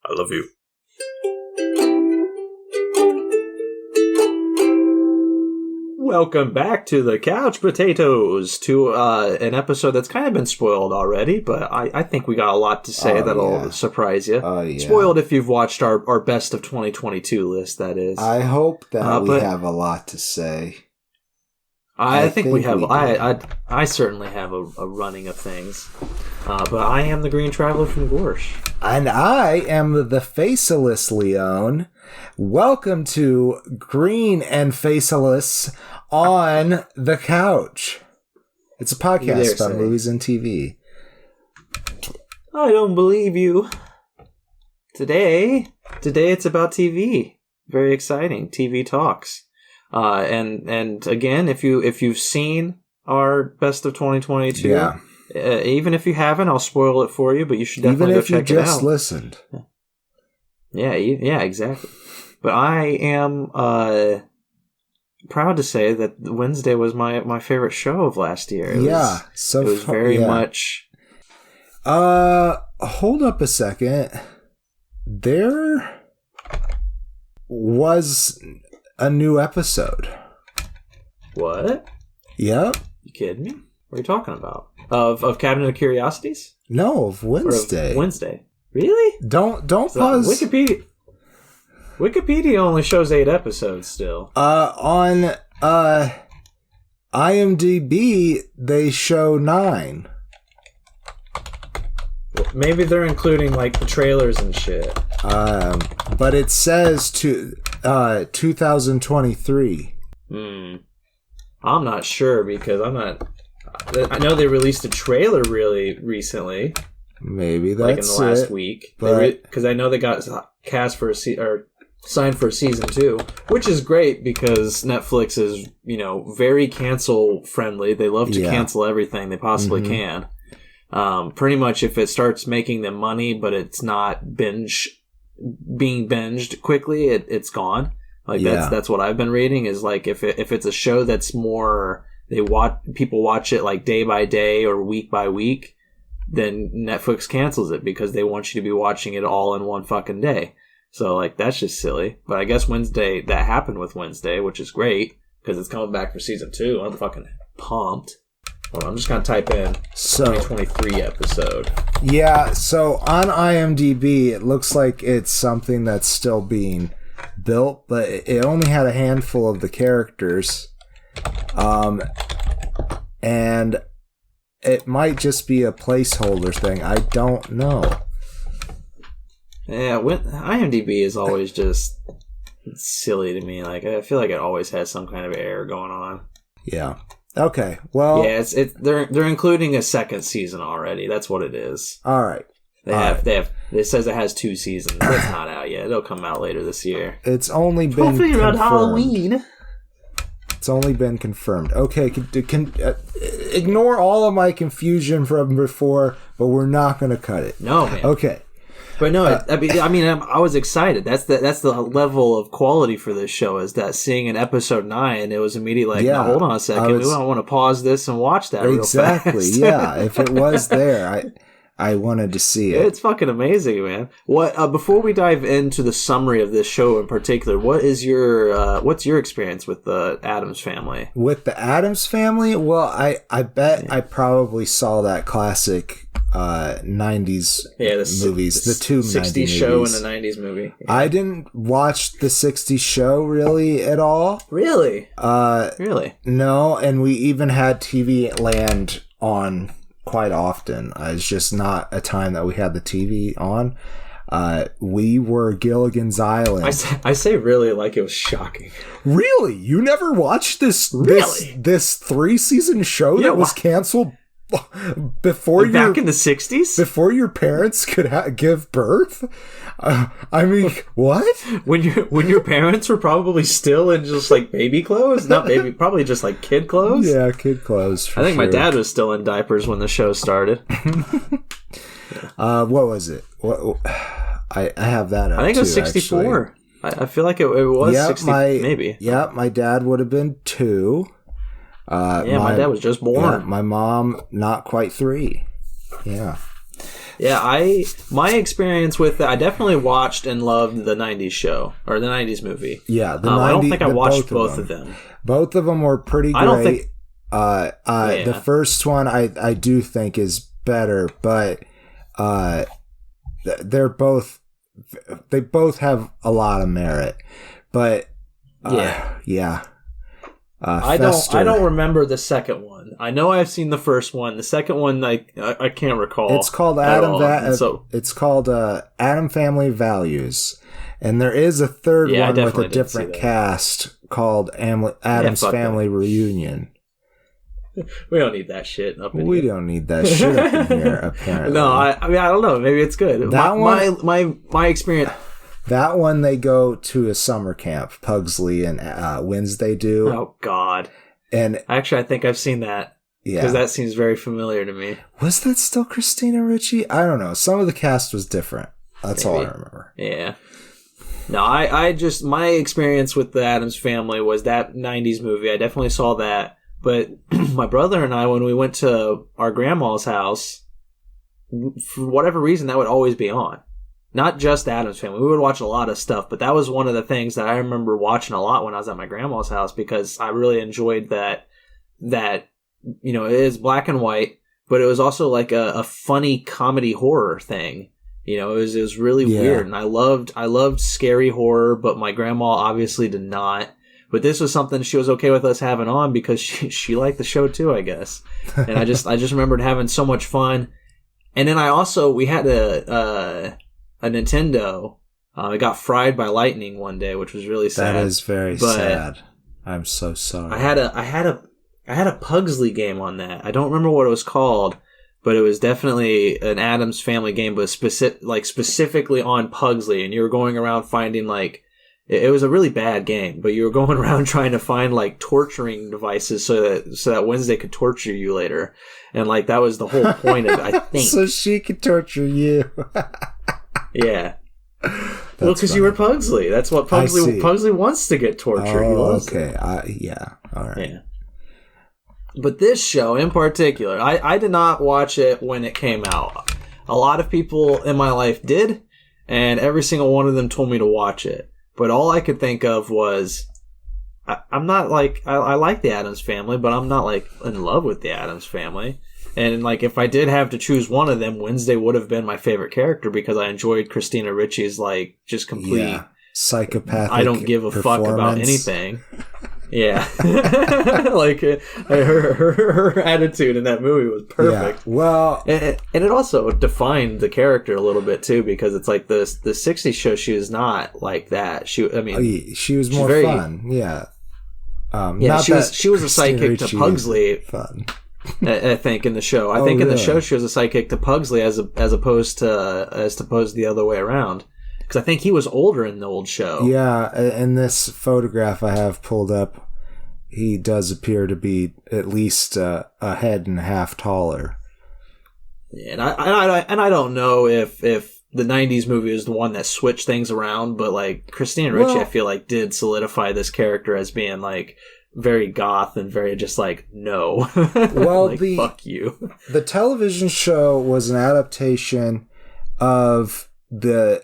I love you. Welcome back to the Couch Potatoes, to an episode that's kind of been spoiled already, but I think we got a lot to say that'll surprise you. Spoiled if you've watched our best of 2022 list, that is. I hope that we have a lot to say. I think we have. I certainly have a running of things. But I am the Green Traveler from Gorsh. And I am the Faceless Leon. Welcome to Green and Faceless on the Couch. It's a podcast about movies and TV. I don't believe you. Today it's about TV. Very exciting. TV talks. And again, if you've seen our best of 2022, even if you haven't, I'll spoil it for you. But you should definitely go check it out. Even if you just listened. Yeah, exactly. But I am proud to say that Wednesday was my favorite show of last year. It was very much. Hold up a second. There was a new episode. What? Yep. You kidding me? What are you talking about? Of Cabinet of Curiosities? No, of Wednesday. Wednesday. Really? Don't pause. Wikipedia only shows 8 episodes still. On IMDb they show 9. Well, maybe they're including like the trailers and shit. But it says 2023. I'm not sure because I know they released a trailer really recently. Maybe that's like in the last week, because I know they got cast for signed for a season 2, which is great because Netflix is very cancel friendly. They love to cancel everything they possibly can. Pretty much if it starts making them money, but it's not being binged quickly, it's gone. Like that's what I've been reading is like if it's a show that's more people watch it like day by day or week by week, then Netflix cancels it because they want you to be watching it all in one fucking day. So like that's just silly. But I guess Wednesday, that happened with Wednesday, which is great because it's coming back for season 2. I'm fucking pumped. Hold on, I'm just gonna type in 2023 episode. Yeah, so on IMDb it looks like it's something that's still being built, but it only had a handful of the characters. And it might just be a placeholder thing. I don't know. Yeah, IMDb is always just silly to me. Like I feel like it always has some kind of error going on. Yeah. Okay. Well. Yeah, they're including a second season already. That's what it is. All right. It says it has 2 seasons. It's not out yet. It'll come out later this year. It's only been hopefully around Halloween. It's only been confirmed. Okay, ignore all of my confusion from before, but we're not going to cut it. No, man. Okay. But no, I was excited. That's the level of quality for this show. Is that seeing an episode 9, it was immediately like, no, hold on a second, I want to pause this and watch that real fast. Exactly. Yeah, if it was there, I wanted to see it. It's fucking amazing, man. What before we dive into the summary of this show in particular, what's your experience with the Addams Family? With the Addams Family? Well, I bet I probably saw that classic 90s movies, the 2 60s show and the 90s movie. Yeah. I didn't watch the 60s show really at all. Really? Really? No, and we even had TV Land on quite often. It's just not a time that we had the TV on. We were Gilligan's Island. I say really like it was shocking. Really? You never watched this 3-season show that was canceled before back in the 60s? Before your parents could give birth? I mean, what? When your parents were probably still in just like baby clothes? Not baby, probably just like kid clothes? Yeah, kid clothes. I think my dad was still in diapers when the show started. What was it? I have that up. I think it was 64. I feel like it was 60, maybe. Yeah, my dad would have been 2. My dad was just born. Yeah, my mom, not quite 3. Yeah. Yeah, my experience with it, I definitely watched and loved the 90s show, or the 90s movie. Yeah, I don't think I watched both of them. Both of them were pretty great. I don't think... The first one I do think is better, but they both have a lot of merit. But yeah. I don't remember the second one. I know I've seen the first one. The second one, I can't recall. It's called it's called Addams Family Values, and there is a third one with a different cast called Addams Family Reunion. We don't need that shit up in here. We don't need that shit up in here. Apparently, no. I mean, I don't know. Maybe it's good. My experience. That one, they go to a summer camp. Pugsley and Wednesday do. Oh, God. And actually, I think I've seen that. Yeah. Because that seems very familiar to me. Was that still Christina Ricci? I don't know. Some of the cast was different. That's all I remember. Yeah. No, I just... My experience with the Addams Family was that 90s movie. I definitely saw that. But my brother and I, when we went to our grandma's house, for whatever reason, that would always be on. Not just Addams Family. We would watch a lot of stuff, but that was one of the things that I remember watching a lot when I was at my grandma's house because I really enjoyed that, you know, it is black and white, but it was also like a funny comedy horror thing. You know, it was really weird, and I loved scary horror, but my grandma obviously did not. But this was something she was okay with us having on because she liked the show too, I guess. And I just remembered having so much fun. And then we had a Nintendo. It got fried by lightning one day, which was really sad. That is very sad. I'm so sorry. I had a Pugsley game on that. I don't remember what it was called, but it was definitely an Addams Family game, but specifically on Pugsley. And you were going around finding it was a really bad game, but you were going around trying to find torturing devices so that Wednesday could torture you later, and that was the whole point of it. I think so she could torture you. Yeah. Well, because you were Pugsley. That's what Pugsley wants to get tortured. Oh, okay. Yeah. All right. Yeah. But this show in particular, I did not watch it when it came out. A lot of people in my life did, and every single one of them told me to watch it. But all I could think of was, I'm not I like the Addams Family, but I'm not in love with the Addams Family. And if I did have to choose one of them, Wednesday would have been my favorite character because I enjoed Christina Ricci's just complete psychopathic. I don't give a fuck about anything. Yeah, her attitude in that movie was perfect. Yeah. Well, and it also defined the character a little bit too because it's the '60s show. She was not like that. She was more fun. Yeah. She was a sidekick to Pugsley. Fun. I think in the show. I think in the show she was a sidekick to Pugsley as opposed to the other way around. Because I think he was older in the old show. Yeah, in this photograph I have pulled up, he does appear to be at least a head and a half taller. Yeah, and I don't know if the 90s movie is the one that switched things around, but Christina Ricci I feel did solidify this character as being very goth and very just no. Well, fuck you. The television show was an adaptation of the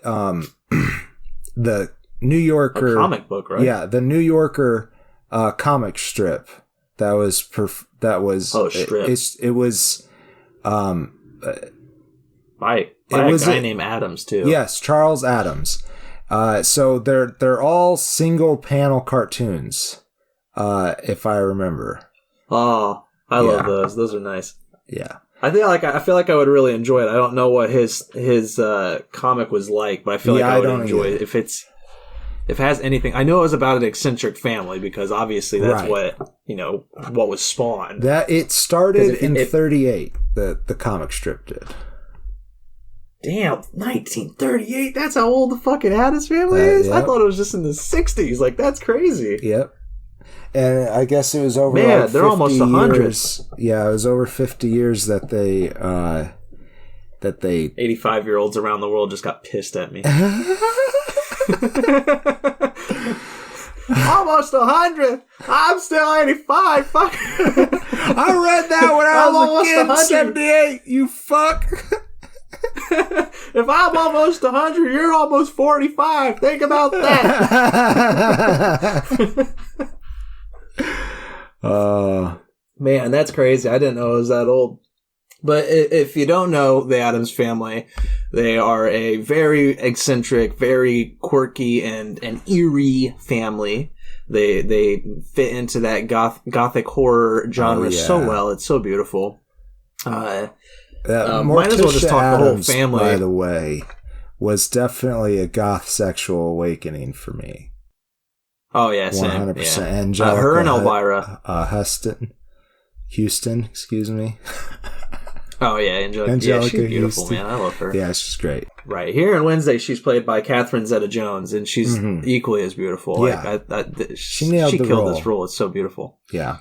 New Yorker comic book, right? Yeah, the New Yorker comic strip that was strip. It was by a guy named Adams too. Yes, Charles Addams. So they're all single panel cartoons. If I remember. Oh, I love those. Those are nice. Yeah. I feel like I would really enjoy it. I don't know what his comic was like, but I feel I would enjoy it if it has anything. I know it was about an eccentric family because obviously that's what was Spawn. That it started in 1938. The comic strip did. Damn, 1938. That's how old the fucking Addams Family is. Yep. I thought it was just in the 60s. That's crazy. Yep. And I guess it was over. Man, they're almost 100. Yeah, it was over 50 years that they 85-year-olds around the world just got pissed at me. Almost 100. I'm still 85. Fuck. I read that when I was a kid. 78. You fuck. If I'm almost 100, you're almost 45. Think about that. Man, that's crazy. I didn't know it was that old. But if you don't know the Addams Family, they are a very eccentric, very quirky, and eerie family. They fit into that gothic horror genre so well. It's so beautiful. Might as well just talk Addams, the whole family. By the way, was definitely a goth sexual awakening for me. Oh yeah, 100%. Yeah. Angelica, her and Elvira Houston, excuse me. Oh yeah, Angelica yeah, she's beautiful, Houston. Man. I love her. Yeah, she's great. Right here in Wednesday, she's played by Catherine Zeta-Jones, and she's equally as beautiful. Yeah, like, she nailed the killed role. This role. It's so beautiful. Yeah.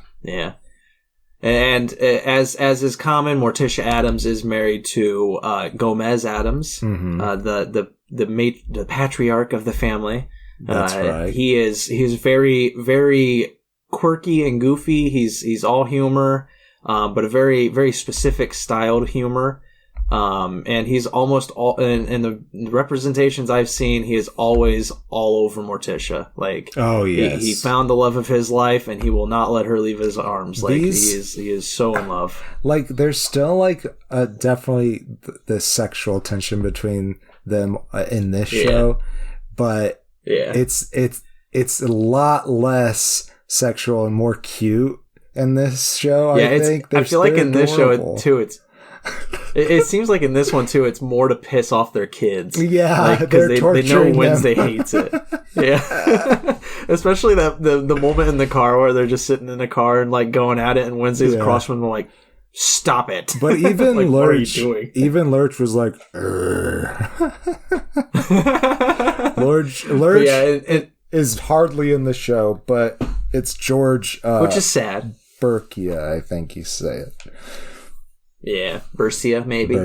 And as is common, Morticia Addams is married to Gomez Addams, the patriarch of the family. That's right. He's very, very quirky and goofy. He's all humor, but a very, very specific styled humor. And he's almost all in the representations I've seen. He is always all over Morticia. Like, oh yes, he found the love of his life, and he will not let her leave his arms. Like he is so in love. Like there's still like definitely the sexual tension between them in this show, but it's a lot less sexual and more cute in this show. I think. I feel like in this show too, it seems like in this one too, it's more to piss off their kids. Yeah, because they know Wednesday hates it. Yeah, especially the moment in the car where they're just sitting in the car and like going at it, and Wednesday's across from them like, stop it. But even like, Lurch, what are you doing? Even Lurch was like, Lurch is hardly in the show, but it's George, which is sad. Berkia, I think you say it. Yeah, Bercia maybe.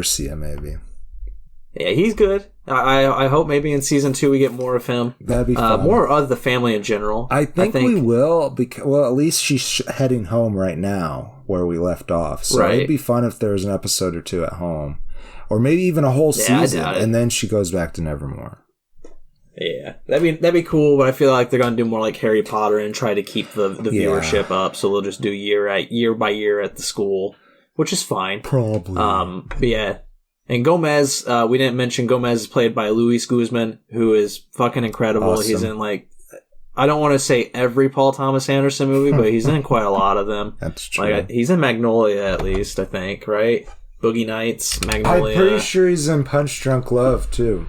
Yeah, he's good. I hope maybe in season 2 we get more of him. That'd be fun. More of the family in general. I think we will. Well, at least she's heading home right now where we left off. So it'd be fun if there was an episode or 2 at home. Or maybe even a whole season. And then she goes back to Nevermore. Yeah, that'd be cool, but I feel like they're gonna do more like Harry Potter and try to keep the viewership up. So they'll just do year by year at the school, which is fine. Probably. But yeah. And Gomez, we didn't mention Gomez is played by Luis Guzman, who is fucking incredible. Awesome. He's in like, I don't want to say every Paul Thomas Anderson movie, but he's in quite a lot of them. That's true. Like he's in Magnolia at least, I think, right? Boogie Nights, Magnolia. I'm pretty sure he's in Punch Drunk Love too.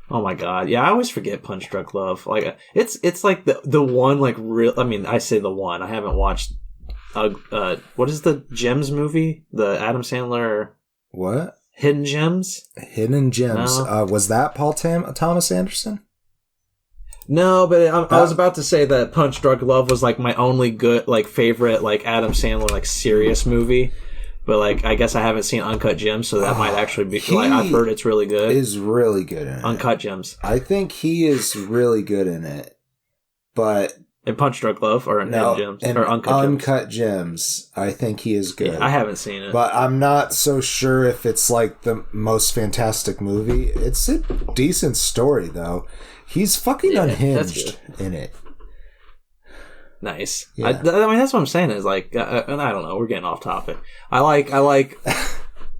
Oh my god, yeah, I always forget Punch Drunk Love. Like it's like the one like real. I mean, I say the one. I haven't watched. What is the Gems movie? The Adam Sandler. What? Hidden Gems? Hidden Gems. No. Was that Paul Thomas Anderson? No, but I was about to say that Punch Drunk Love was like my only good, like favorite, like Adam Sandler, like serious movie. But like, I guess I haven't seen Uncut Gems, so that might actually be. Like, I've heard it's really good. Is really good in it. Uncut Gems. I think he is really good in it, but. In Punch Drunk Love or in Gems or Uncut Gems, I think he is good. Yeah, I haven't seen it, but I'm not so sure if it's like the most fantastic movie. It's a decent story though. He's fucking unhinged in it. Nice. Yeah. I mean, that's what I'm saying. Is like, and I don't know. We're getting off topic. I like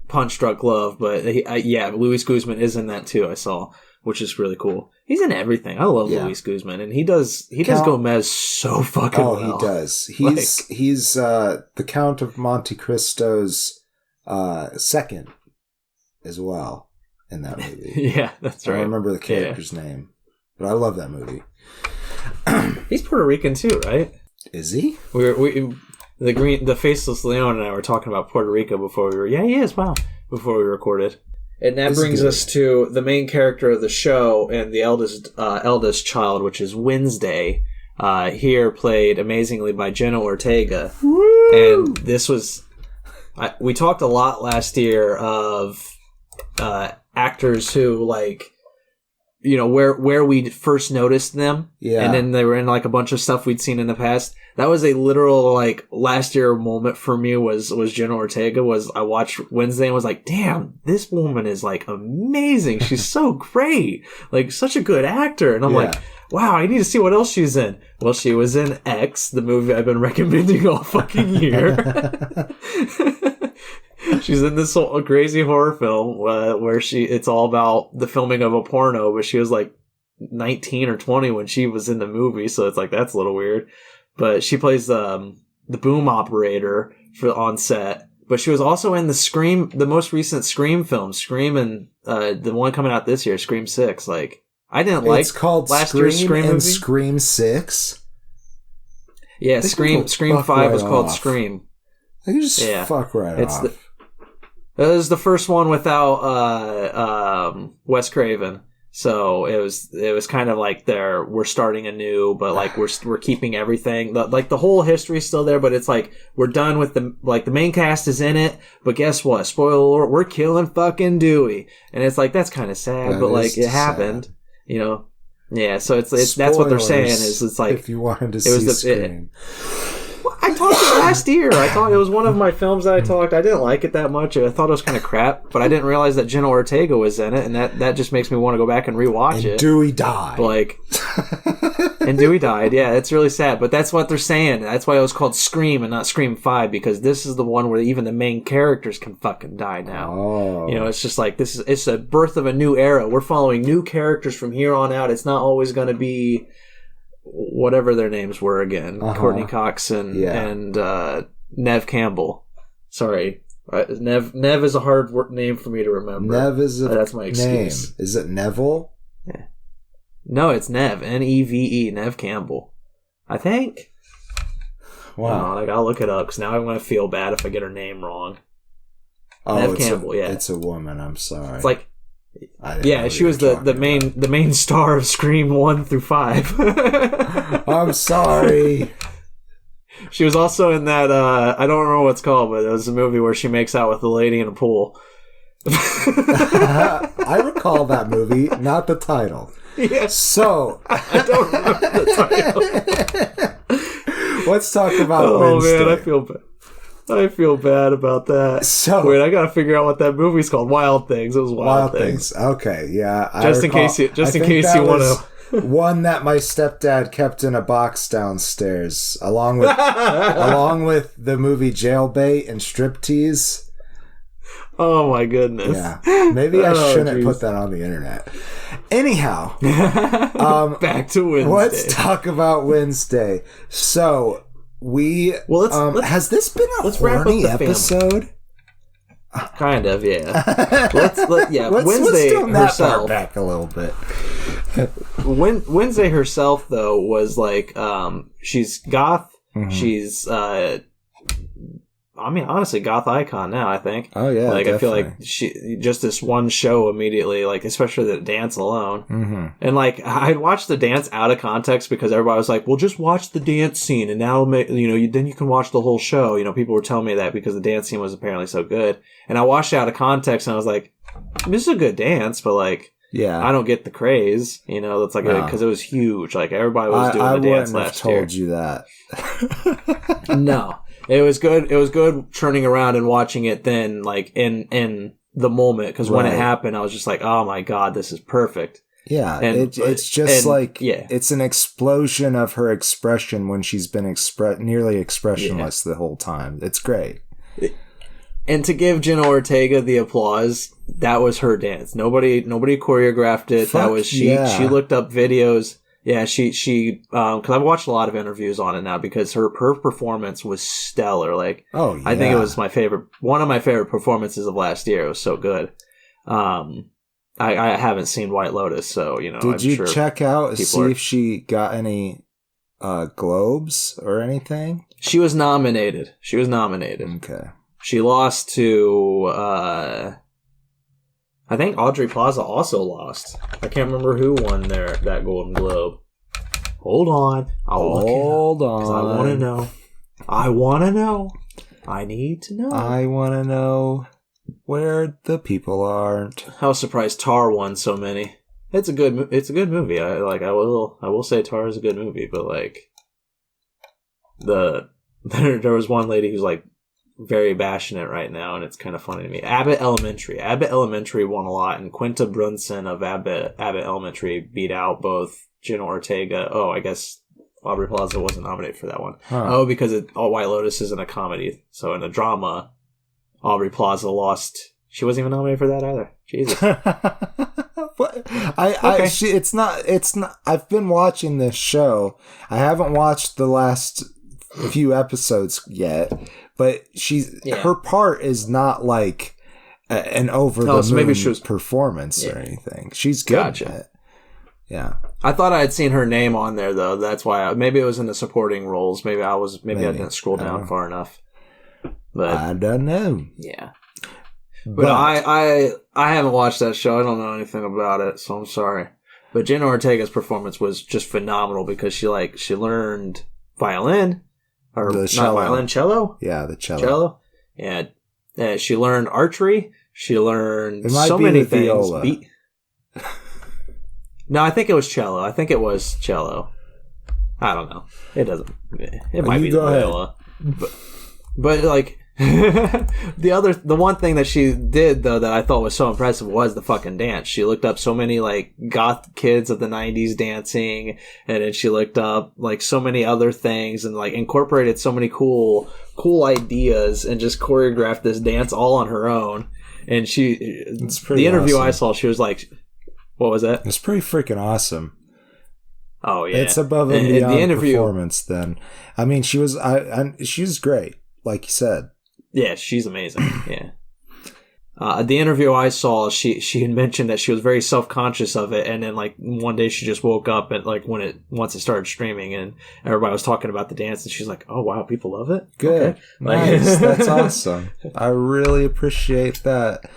Punch Drunk Love, but Luis Guzman is in that too. I saw. Which is really cool. He's in everything. I love Luis Guzman, and he does Gomez so fucking well. Oh, he does. He's the Count of Monte Cristo's second as well in that movie. Yeah, that's right. I don't remember the character's name, but I love that movie. He's Puerto Rican too, right? Is he? The Faceless Leon and I were talking about Puerto Rico before we were. Yeah, he is. Wow. Before we recorded. And that brings us to the main character of the show and the eldest child, which is Wednesday, here played amazingly by Jenna Ortega. Woo! And this was... we talked a lot last year of actors who, like, where we first noticed them. Yeah. And then they were in like a bunch of stuff we'd seen in the past. That was a literal like last year moment for me was Jenna Ortega. I watched Wednesday and was like, damn, this woman is like amazing. She's so great. Like such a good actor. And I'm like, wow, I need to see what else she's in. Well, she was in X, the movie I've been recommending all fucking year. She's in this crazy horror film where it's all about the filming of a porno, but she was like 19 or 20 when she was in the movie, so it's like that's a little weird. But she plays the boom operator on set. But she was also in the most recent Scream film, Scream, and the one coming out this year, Scream 6. Like I didn't like it's called last Scream year's Scream and movie. Scream 6. Yeah, Scream 5 was called Scream. They can just fuck right off. It was the first one without Wes Craven, so it was kind of like we're starting anew, but like we're keeping everything. Like the whole history's still there, but it's like we're done with the main cast is in it. But guess what? Spoiler alert: we're killing fucking Dewey, and it's like that's kind of sad, but like it happened, Yeah, so it's that's what they're saying is it's like if you wanted to see Scream. I talked it last year. I thought it was one of my films that I talked. I didn't like it that much. I thought it was kind of crap, but I didn't realize that Jenna Ortega was in it, and that just makes me want to go back and rewatch it. Dewey died. And Dewey died. Yeah, it's really sad, but that's what they're saying. That's why it was called Scream and not Scream 5, because this is the one where even the main characters can fucking die now. Oh. It's just like it's a birth of a new era. We're following new characters from here on out. It's not always going to be whatever their names were again, Courtney Cox and Neve Campbell. Sorry, Neve is a hard name for me to remember. Neve is that's my excuse. Name. Is it Neville? Yeah. No, it's Neve. Neve. Neve Campbell. I think. Wow. I gotta look it up because now I'm gonna feel bad if I get her name wrong. Neve Campbell. It's a woman. I'm sorry. It's like. Yeah, she was the main star of Scream 1 through 5. I'm sorry. She was also in that I don't remember what it's called, but it was a movie where she makes out with a lady in a pool. I recall that movie, not the title. Yes. So I don't remember the title. Let's talk about Wednesday. Oh man, I feel bad about that. So wait, I gotta figure out what that movie's called. Wild Things. It was Wild Things. Okay, yeah. Just in case you want to. One that my stepdad kept in a box downstairs, along with the movie Jailbait and Striptease. Oh my goodness. Yeah, maybe I shouldn't put that on the internet. Anyhow, back to Wednesday. Let's talk about Wednesday. So. Has this been a horny episode? Kind of, yeah. Let's Wednesday herself back a little bit. Wednesday herself, though, was like she's goth. Mm-hmm. She's honestly, goth icon now, I think. Oh yeah, like definitely. I feel like she just this one show immediately, like especially the dance alone, and like I watched the dance out of context because everybody was like, "Well, just watch the dance scene, and now then you can watch the whole show." People were telling me that because the dance scene was apparently so good, and I watched it out of context, and I was like, "This is a good dance," but like. Yeah, I don't get the craze, that's like because it was huge. Like everybody was doing the dance last year. I wouldn't have told you that. No, it was good. It was good turning around and watching it then, like in the moment, because when it happened, I was just like, "Oh my god, this is perfect." Yeah, it's just it's an explosion of her expression when she's been nearly expressionless the whole time. It's great. And to give Jenna Ortega the applause, that was her dance. Nobody choreographed it. That was she. Yeah. She looked up videos. Yeah, she because I've watched a lot of interviews on it now because her performance was stellar. Like, I think it was one of my favorite performances of last year. It was so good. I haven't seen White Lotus, so Did you check out see if she got any Globes or anything? She was nominated. Okay. She lost to, I think Aubrey Plaza also lost. I can't remember who won that Golden Globe. Hold on. Hold on. Because I want to know. I want to know. I need to know. I want to know where the people aren't. I was surprised Tar won so many. it's a good movie. I will say Tar is a good movie, but like there was one lady who's like very passionate right now, and it's kind of funny to me. Abbott Elementary won a lot, and Quinta Brunson of Abbott Elementary beat out both Jenna Ortega. Oh, I guess Aubrey Plaza wasn't nominated for that one. Huh. Oh, because White Lotus isn't a comedy. So in a drama, Aubrey Plaza lost. She wasn't even nominated for that either. Jesus. It's not. I've been watching this show. I haven't watched the last few episodes yet, but her part is not like an over the moon performance or anything. She's good at it. Yeah. I thought I had seen her name on there though. That's why maybe it was in the supporting roles. Maybe I didn't scroll down far enough. But I don't know. Yeah. But I haven't watched that show. I don't know anything about it, so I'm sorry. But Jenna Ortega's performance was just phenomenal because she learned violin or not violin, cello. Yeah, the cello. And she learned archery. She learned so many things. Viola. No, I think it was cello. I don't know. It doesn't. It might be the viola. But like the one thing that she did though that I thought was so impressive was the fucking dance. She looked up so many like goth kids of the 90s dancing, and then she looked up like so many other things and like incorporated so many cool ideas and just choreographed this dance all on her own. And the interview awesome. I saw, she was like, what was that? It's pretty freaking awesome. Oh yeah, it's above and beyond the interview performance. Then I mean, she was great, like you said. Yeah, she's amazing. Yeah. The interview I saw, she had mentioned that she was very self-conscious of it, and then like one day she just woke up and like once it started streaming and everybody was talking about the dance, and she's like, "Oh wow, people love it." Good, okay. Nice, that's awesome. I really appreciate that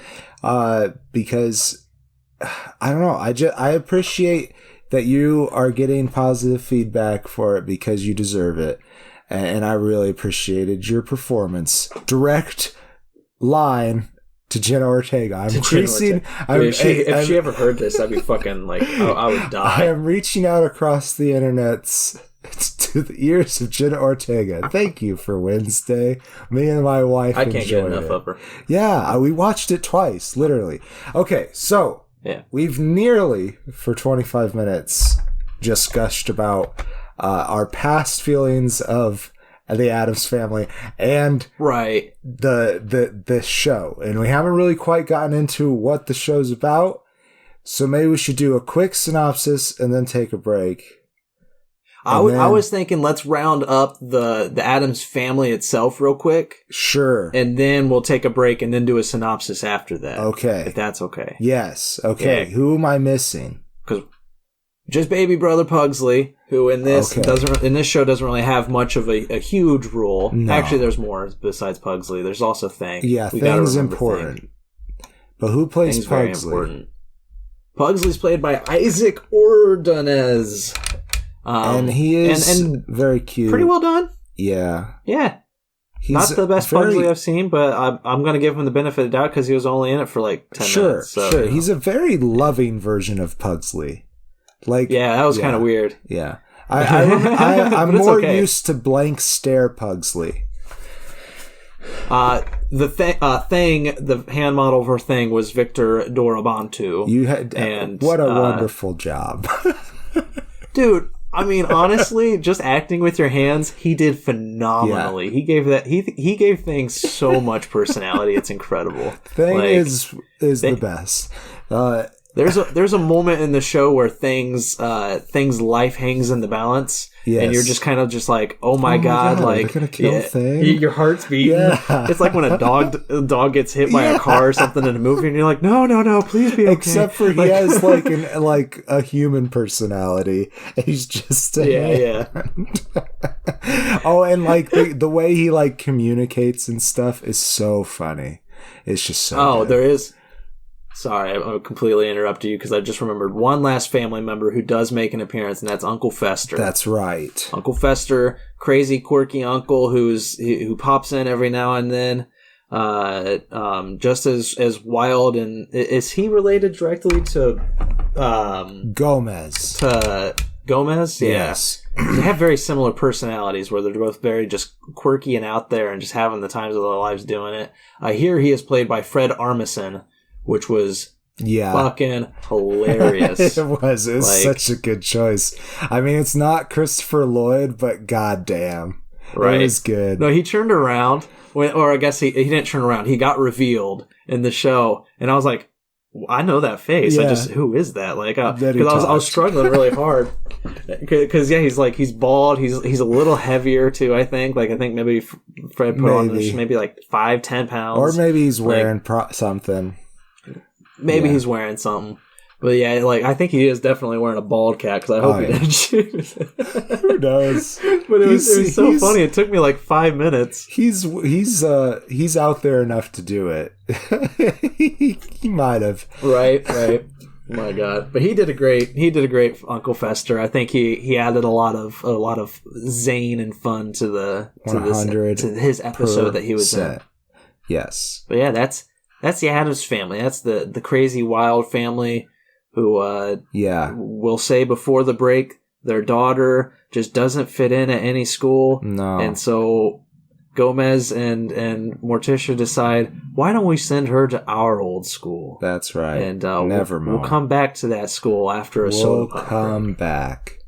because I don't know. I appreciate that you are getting positive feedback for it because you deserve it. And I really appreciated your performance. Direct line to Jenna Ortega. I'm increasing. If she ever heard this, I'd be fucking like, I would die. I am reaching out across the internet to the ears of Jenna Ortega. Thank you for Wednesday. Me and my wife enjoyed it. I can't get enough of her. Yeah, we watched it twice, literally. Okay, so we've nearly, for 25 minutes, just gushed about our past feelings of the Addams Family and the show, and we haven't really quite gotten into what the show's about, so maybe we should do a quick synopsis and then take a break. I was thinking let's round up the Addams Family itself real quick. Sure. And then we'll take a break and then do a synopsis after that. Okay. If that's okay. Yes. Okay. Yeah. Who am I missing? Because just baby brother Pugsley, who in this show doesn't really have much of a huge role. No. Actually, there's more besides Pugsley. There's also Thing. Yeah, Thing's important. Thing. But who plays Thing's Pugsley? Very important. Pugsley's played by Isaac Ordonez. And he is very cute. Pretty well done. Yeah. Yeah. He's not the best Pugsley I've seen, but I'm going to give him the benefit of the doubt because he was only in it for like 10 minutes. So, sure. He's a very loving version of Pugsley. Like, yeah, that was kind of weird. Yeah, I'm more used to blank stare Pugsley. The hand model for Thing was Victor Dorobantu. What a wonderful job, dude. I mean, honestly, just acting with your hands, he did phenomenally. Yeah. He gave Thing so much personality. It's incredible. Thing is the best. There's a moment in the show where Thing's life hangs in the balance, and you're just kind of just like, oh my god, like they're gonna kill Thing. Your heart's beating. Yeah. It's like when a dog gets hit by a car or something in a movie, and you're like, no, please be okay. Except for he has like a human personality. He's just yeah. Oh, and like the way he like communicates and stuff is so funny. It's just so. There is. Sorry, I completely interrupted you because I just remembered one last family member who does make an appearance, and that's Uncle Fester. That's right. Uncle Fester, crazy, quirky uncle who pops in every now and then. just as wild. And is he related directly to Gomez? To Gomez? Yeah. Yes. They have very similar personalities where they're both very just quirky and out there and just having the times of their lives doing it. Here he is played by Fred Armisen, which was fucking hilarious. It was such a good choice. I mean, it's not Christopher Lloyd, but goddamn, right. It was good. No, he turned around, or I guess he didn't turn around. He got revealed in the show, and I was like, I know that face. Yeah. Who is that? Like, because I was struggling really hard. Because he's bald. He's a little heavier too. I think maybe Fred put on maybe like 5-10 pounds, or maybe he's wearing something. Maybe he's wearing something. But yeah, I think he is definitely wearing a bald cap because I hope he didn't choose. Who knows? But it was so funny. It took me like 5 minutes. He's out there enough to do it. he might have. Right. Oh my God. But he did a great Uncle Fester. I think he added a lot of zane and fun to his episode that he was in. Yes. But yeah, that's the Addams family. That's the crazy wild family who will say before the break their daughter just doesn't fit in at any school. No. And so Gomez and Morticia decide, why don't we send her to our old school? That's right. And we'll come back to that school after a soda pop. We'll come back.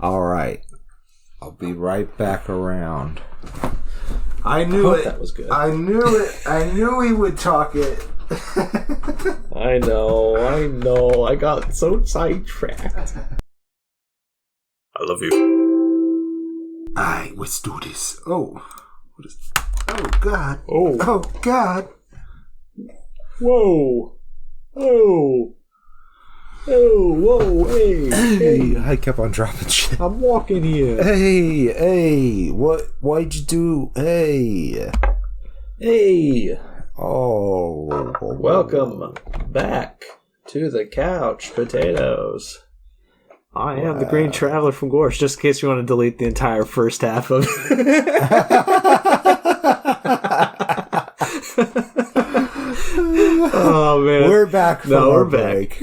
All right. I'll be right back around. I knew it. That was good. I knew it. I knew he would talk it. I know. I got so sidetracked. I love you. Alright, let's do this. Oh. What is... Oh, God. Oh, God. Whoa. Oh. Oh, whoa, hey. I kept on dropping shit. I'm walking here. Hey. Why'd you do? Hey. Oh. Welcome back to the couch, potatoes. I am the Green Traveler from Gorsh, just in case you want to delete the entire first half of it. Oh, man. We're back from our break.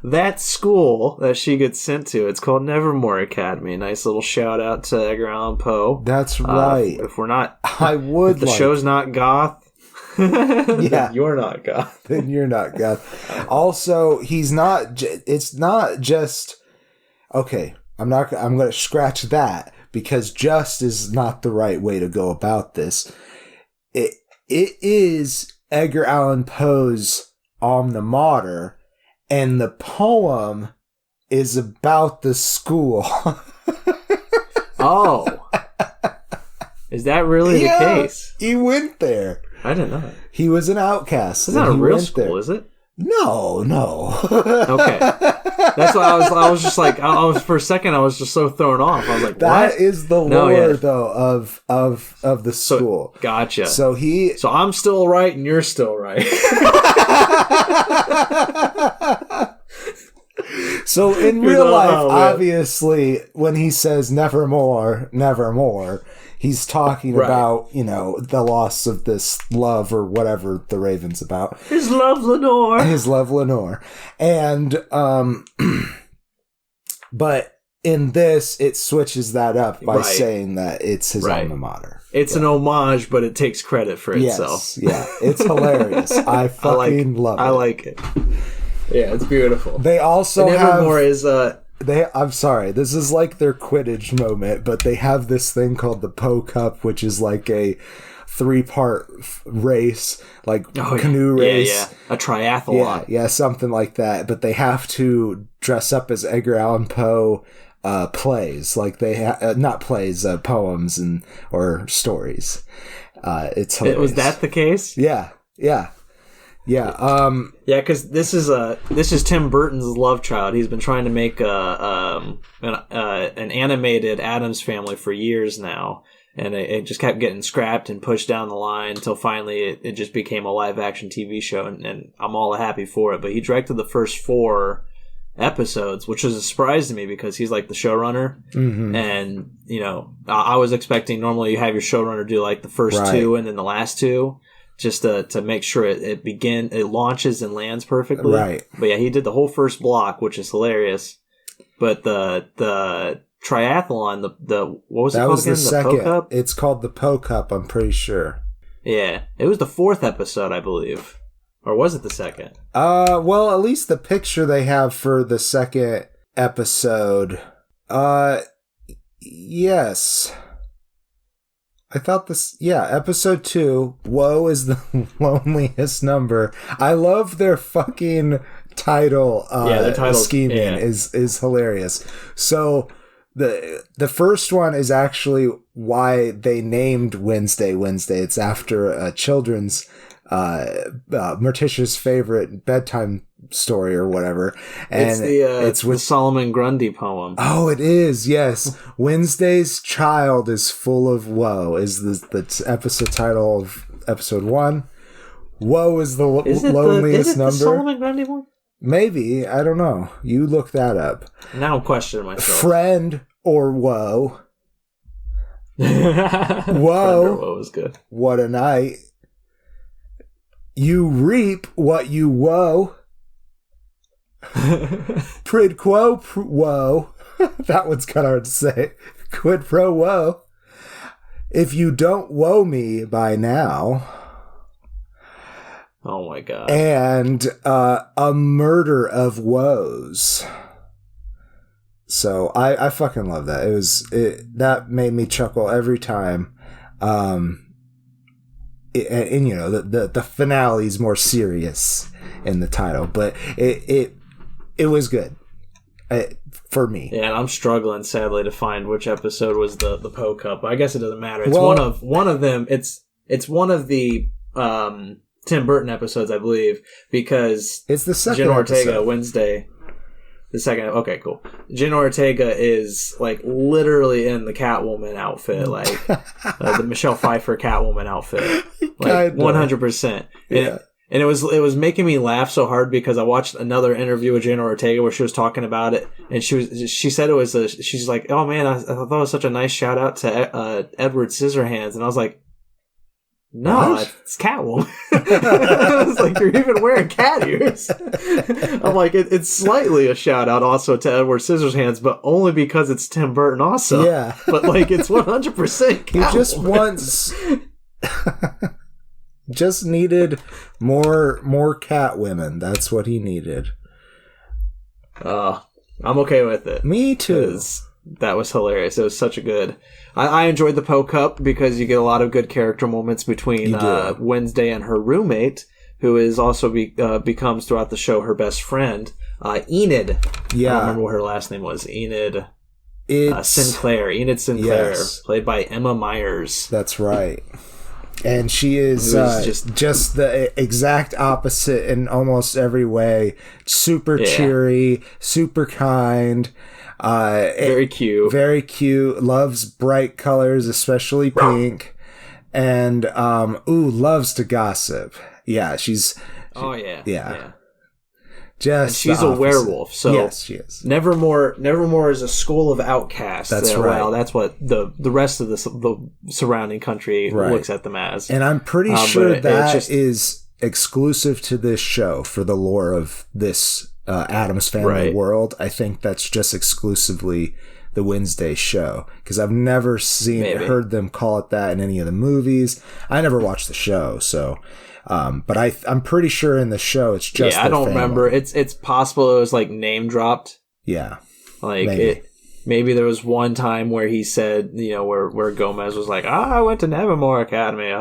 That school that she gets sent to, it's called Nevermore Academy. Nice little shout out to Edgar Allan Poe. That's right. If we're not... if the show's not goth... Yeah. You're not goth. Then you're not goth. Also, he's not... It's not just... Okay, I'm going to scratch that, because just is not the right way to go about this. It is Edgar Allan Poe's Alma Mater, and the poem is about the school. Oh. Is that really the case? He went there. I didn't know that. He was an outcast. It's not a real school, is it? No. Okay. That's why I was just like, for a second, I was just so thrown off. I was like, that what? is the lore, though, of the school. So, gotcha. So I'm still right and you're still right. So in real life, obviously, when he says nevermore, he's talking about, the loss of this love or whatever the Raven's about. His love, Lenore. And, but in this, it switches that up by saying that it's his alma mater. It's an homage, but it takes credit for itself. Yeah, it's hilarious. I fucking love it. I like it. Yeah, it's beautiful. They also Nevermore is I'm sorry, this is like their Quidditch moment, but they have this thing called the Poe Cup, which is like a 3-part race, like canoe race. Yeah, a triathlon. Yeah, something like that. But they have to dress up as Edgar Allan Poe plays, like they not plays, poems or stories. It's hilarious. Was that the case? Yeah. Because this is Tim Burton's love child. He's been trying to make an animated Addams Family for years now, and it just kept getting scrapped and pushed down the line until finally it just became a live action TV show, and I'm all happy for it. But he directed the first 4, episodes, which was a surprise to me because he's like the showrunner. Mm-hmm. And, I was expecting normally you have your showrunner do like the first two and then the last two just to make sure it launches and lands perfectly. Right. But yeah, he did the whole first block, which is hilarious. But the triathlon, what was it called again? The second. Poe Cup? It's called the Poe Cup, I'm pretty sure. Yeah. It was the 4th episode, I believe. Or was it the 2nd? Well, at least the picture they have for the 2nd episode. Yes. I thought episode 2, Woe is the loneliest number. I love their fucking title. Their title scheming is hilarious. So the first one is actually why they named Wednesday. It's after a children's Morticia's favorite bedtime story or whatever, and it's with the Solomon Grundy poem. Oh, it is. Yes, Wednesday's child is full of woe is the episode title of episode 1. Woe is the loneliest number. The Solomon Grundy one? Maybe, I don't know. You look that up. Now I'm questioning myself. Friend or woe? Woe is good. What a night. You reap what you woe. Prid quo woe. That one's kind of hard to say. Quid pro woe. If you don't woe me by now. Oh my god. And a murder of woes. So I fucking love that. That made me chuckle every time. And the finale is more serious in the title, but it was good for me. Yeah, and I'm struggling sadly to find which episode was the Poe Cup. I guess it doesn't matter. It's one of them. It's one of the Tim Burton episodes, I believe, because it's the second Jenna Ortega episode. Wednesday. The second, okay, cool. Jenna Ortega is like literally in the Catwoman outfit, like the Michelle Pfeiffer Catwoman outfit, like 100%. Yeah. And it was making me laugh so hard because I watched another interview with Jenna Ortega where she was talking about it, and she said she's like, oh man, I thought it was such a nice shout out to Edward Scissorhands, and I was like, no, what? It's Catwoman. I was like, you're even wearing cat ears. I'm like, it's slightly a shout out also to Edward Scissorhands, but only because it's Tim Burton also. Yeah. But like, it's 100% Catwoman. He just wants... just needed more cat women. That's what he needed. I'm okay with it. Me too. That was hilarious. It was such a good... I enjoyed the Poe Cup because you get a lot of good character moments between Wednesday and her roommate, who is also becomes throughout the show her best friend, Enid. Yeah. I don't remember what her last name was. Enid Sinclair. Enid Sinclair, yes. Played by Emma Myers. That's right. And she is just the exact opposite in almost every way. Super cheery, super kind. Very cute. Very cute. Loves bright colors, especially pink. And, loves to gossip. Yeah, she's... Yeah. Just she's a werewolf, so yes, she is. Nevermore is a school of outcasts. That's right. Well, that's what the rest of the surrounding country looks at them as. And I'm pretty sure that is exclusive to this show for the lore of this Addams Family world. I think that's just exclusively the Wednesday show, because I've never heard them call it that in any of the movies. I never watched the show, so... but I'm pretty sure in the show it's just I don't remember. It's possible it was like name dropped. Yeah, like maybe there was one time where he said, where Gomez was like, I went to Nevermore Academy.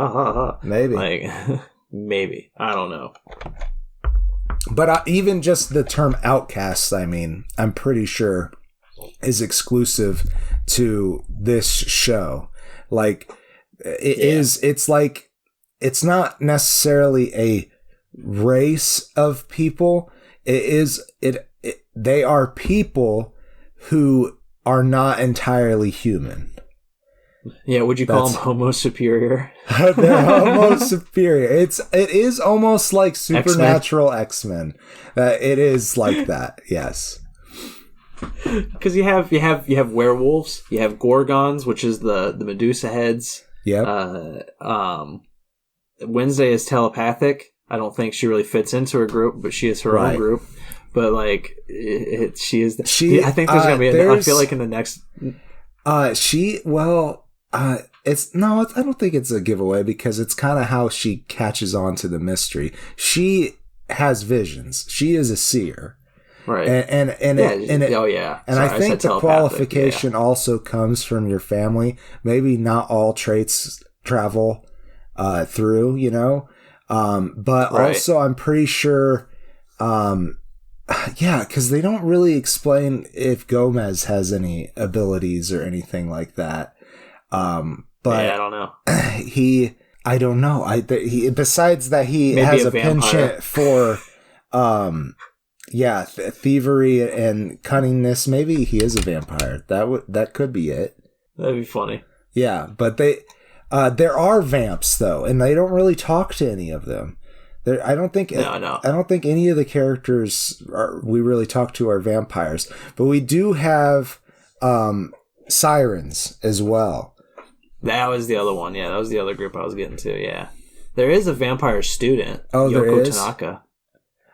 Maybe, like maybe, I don't know. But even just the term outcasts, I mean, I'm pretty sure is exclusive to this show. Like it is. It's like. It's not necessarily a race of people. They are people who are not entirely human. Yeah, would you call them Homo superior? They're Homo superior. It is almost like Supernatural X-Men. It is like that. Yes, Because you have werewolves, you have gorgons, which is the Medusa heads. Yeah. Wednesday is telepathic. I don't think she really fits into her group, but she is her own group. But like, she is. I think there's gonna be. I feel like in the next. I don't think it's a giveaway because it's kind of how she catches on to the mystery. She has visions. She is a seer. Right. And I think the qualification also comes from your family. Maybe not all traits travel through, you know. But also I'm pretty sure because they don't really explain if Gomez has any abilities or anything like that. But I don't know. I don't know. Besides that, he maybe has a penchant for, thievery and cunningness. Maybe he is a vampire. That could be it. That'd be funny. Yeah, but there are vamps though, and they don't really talk to any of them. I don't think any of the characters we really talk to are vampires, but we do have sirens as well. That was the other one. Yeah, that was the other group I was getting to. Yeah, there is a vampire student. Oh, Yoko there is? Tanaka.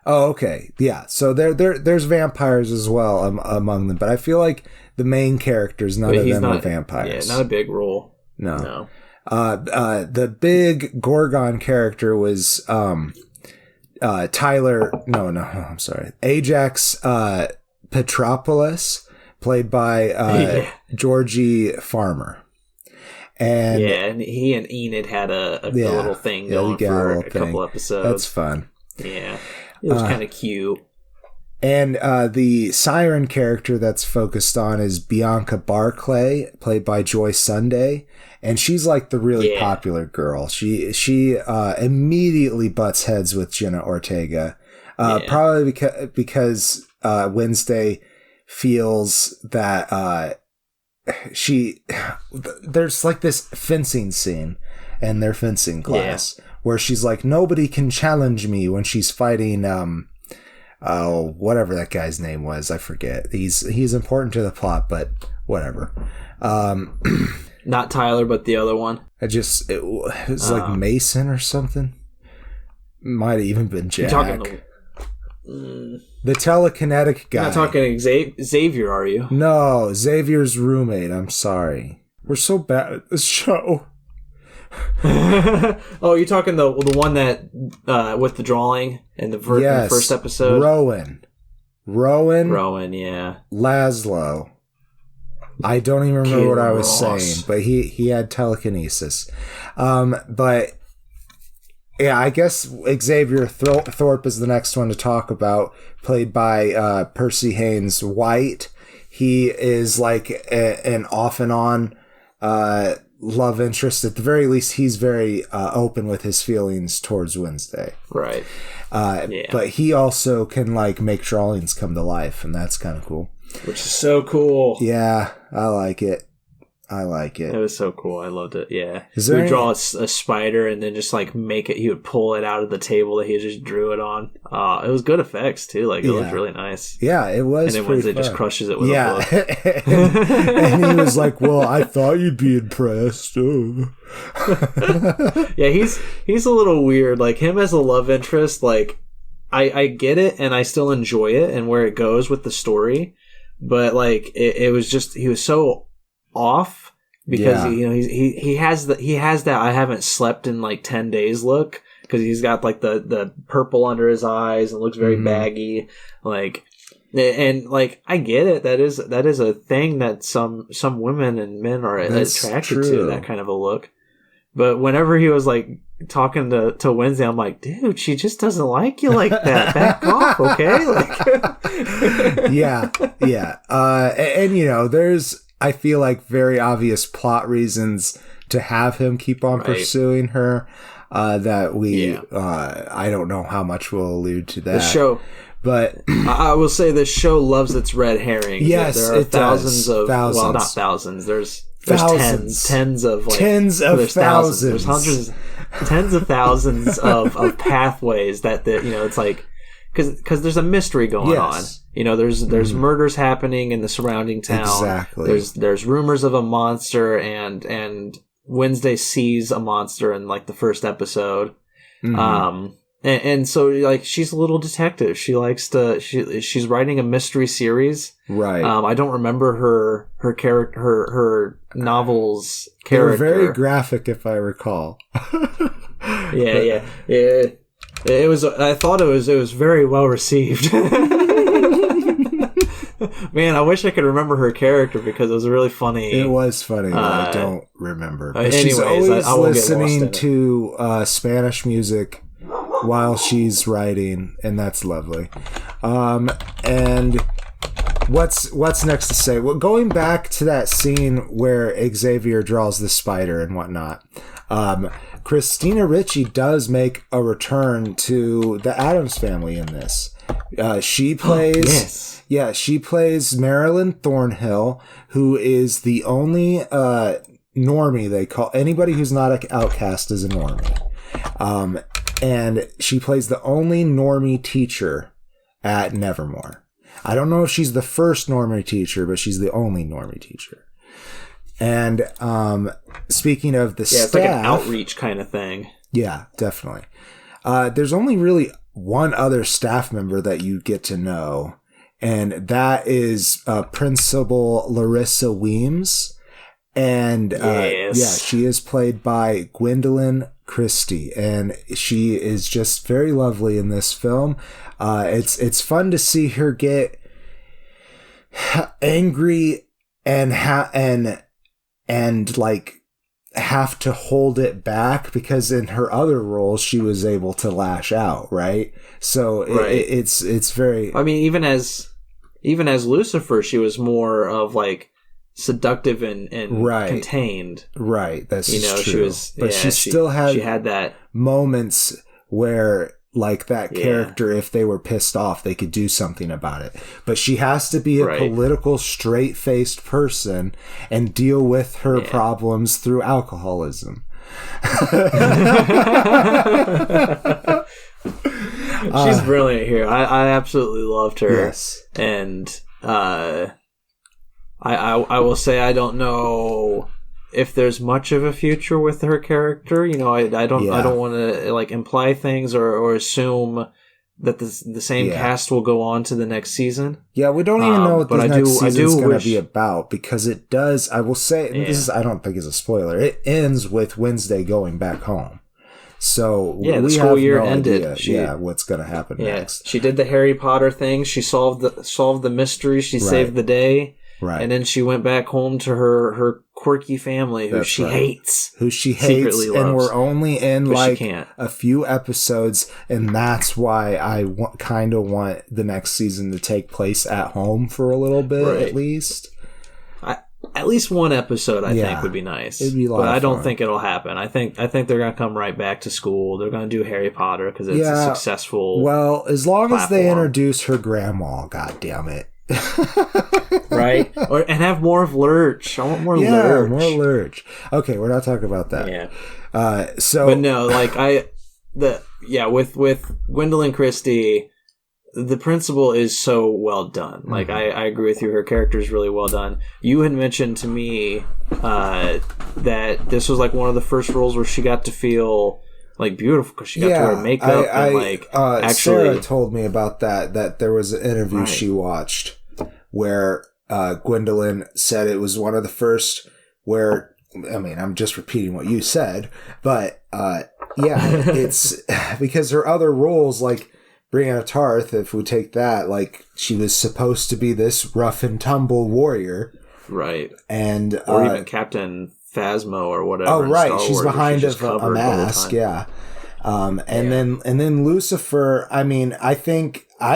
Oh, okay. Yeah. So there's vampires as well among them, but I feel like the main characters, none of them are vampires. Yeah, not a big role. No. The big Gorgon character was Tyler. No, I'm sorry. Ajax Petropoulos, played by Georgie Farmer. And he and Enid had a little thing going for a couple episodes. That's fun. Yeah, it was kind of cute. And the siren character that's focused on is Bianca Barclay, played by Joy Sunday, and she's like the really popular girl. She immediately butts heads with Jenna Ortega, probably because Wednesday feels that there's like this fencing scene in their fencing class where she's like, nobody can challenge me when she's fighting whatever that guy's name was, I forget. He's important to the plot, but whatever. Not Tyler, but the other one. It was like Mason or something. Might have even been Jack. The telekinetic guy. You're not talking Xavier, are you? No, Xavier's roommate. I'm sorry. We're so bad at this show. Oh, you're talking the one that with the drawing in the first episode? Rowan, yeah. Laszlo. I don't even remember what I was saying, but he had telekinesis. But yeah, I guess Xavier Thorpe is the next one to talk about, played by Percy Haynes White. He is like an off and on love interest. At the very least, he's very open with his feelings towards Wednesday. Right. But he also can like make drawings come to life, and that's kind of cool. Which is so cool. Yeah, I like it. It was so cool. I loved it. Yeah. He would draw a spider and then just like make it. He would pull it out of the table that he just drew it on. It was good effects too. Like it looked really nice. Yeah, it was. And then Wednesday just crushes it with a book. and he was like, "Well, I thought you'd be impressed." Yeah, he's a little weird. Like him as a love interest. Like I get it and I still enjoy it and where it goes with the story, but like it was just he was so off because he has that I haven't slept in like 10 days look, because he's got like the purple under his eyes and looks very baggy, like, and like I get it, that is a thing that some women and men are attracted to, that kind of a look. But whenever he was like talking to Wednesday, I'm like, dude, she just doesn't like you like that. Back off, okay? Like, yeah. And you know, there's, I feel like, very obvious plot reasons to have him keep on pursuing her. That we, I don't know how much we'll allude to that. The show, but I will say the show loves its red herrings. Yes, there are thousands. Well, not thousands. There's tens of thousands. There's hundreds, tens of thousands of pathways that it's like because there's a mystery going on. You know, there's murders happening in the surrounding town. Exactly. There's rumors of a monster, and Wednesday sees a monster in like the first episode. And so like she's a little detective. She likes to she's writing a mystery series. Right. I don't remember her character her novel's character. They were very graphic, if I recall. Yeah. It was. I thought it was very well received. Man, I wish I could remember her character because it was really funny. It was funny, but I don't remember. But anyways, she's always I won't listening to Spanish music while she's writing, and that's lovely. And what's next to say? Well, going back to that scene where Xavier draws the spider and whatnot. Christina Ricci does make a return to the Addams Family in this. She plays she plays Marilyn Thornhill, who is the only normie. They call anybody who's not an outcast is a normie. And she plays the only normie teacher at Nevermore. I don't know if she's the first normie teacher, but she's the only normie teacher. And speaking of the staff... it's like an outreach kind of thing. Yeah, definitely. There's only really one other staff member that you get to know, and that is Principal Larissa Weems. And she is played by Gwendolyn Christie, and she is just very lovely in this film. It's fun to see her get angry and like have to hold it back, because in her other roles she was able to lash out, right? So it's very. I mean, even as Lucifer, she was more of like seductive and contained. Right, that's true. She was, but she still had that moments where, like, that character, if they were pissed off, they could do something about it. But she has to be a political, straight-faced person and deal with her problems through alcoholism. She's brilliant here. I absolutely loved her. Yes. And I will say I don't know if there's much of a future with her character. You know, I don't want to like imply things or assume that the same cast will go on to the next season. Yeah, we don't even know what the next season is going to be about, because it does. I will say, and this is, I don't think is a spoiler, it ends with Wednesday going back home. So the school year ended. What's going to happen next? She did the Harry Potter thing. She solved the mystery. She saved the day. Right. And then she went back home to her quirky family, who she hates. Who she hates, and we're only in like a few episodes, and that's why I kind of want the next season to take place at home for a little bit, at least. At least one episode, I think, would be nice. It'd be a lot of fun. I don't think it'll happen. I think they're going to come right back to school. They're going to do Harry Potter because it's a successful. Well, as long as they introduce her grandma, goddammit. Right? And have more of Lurch. I want more Lurch. More Lurch. Okay, we're not talking about that. Yeah. But no, like with Gwendolyn Christie, the principal is so well done. Like I agree with you. Her character is really well done. You had mentioned to me that this was like one of the first roles where she got to feel like beautiful because she got to wear makeup and like actually. Sarah told me about that there was an interview she watched where Gwendolyn said it was one of the first where, I mean, I'm just repeating what you said, but it's because her other roles, like Brianna Tarth, if we take that, like she was supposed to be this rough and tumble warrior. Right. And or even Captain Phasma or whatever. Oh, right. She's behind a mask. Yeah. And then Lucifer, I mean, I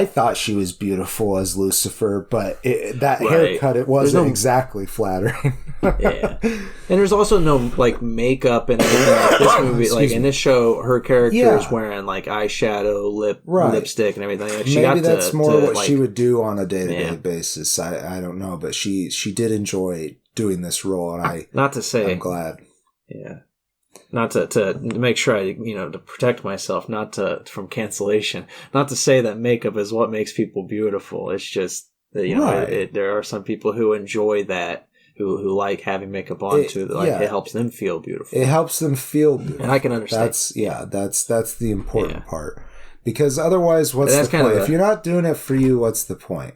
thought she was beautiful as Lucifer, but that haircut, it wasn't exactly flattering. Yeah. And there's also no like makeup in this movie. Like in this show, her character is wearing like eyeshadow, lipstick, and everything. Like, maybe that's more what she would do on a day-to-day basis. I don't know, but she did enjoy doing this role, and I'm glad. Yeah. not to make sure I, to protect myself, from cancellation, not to say that makeup is what makes people beautiful. It's just that, there are some people who enjoy that, who like having makeup on it helps them feel beautiful. It helps them feel beautiful. And I can understand. That's the important part. Because otherwise, what's the point? If you're not doing it for you, what's the point?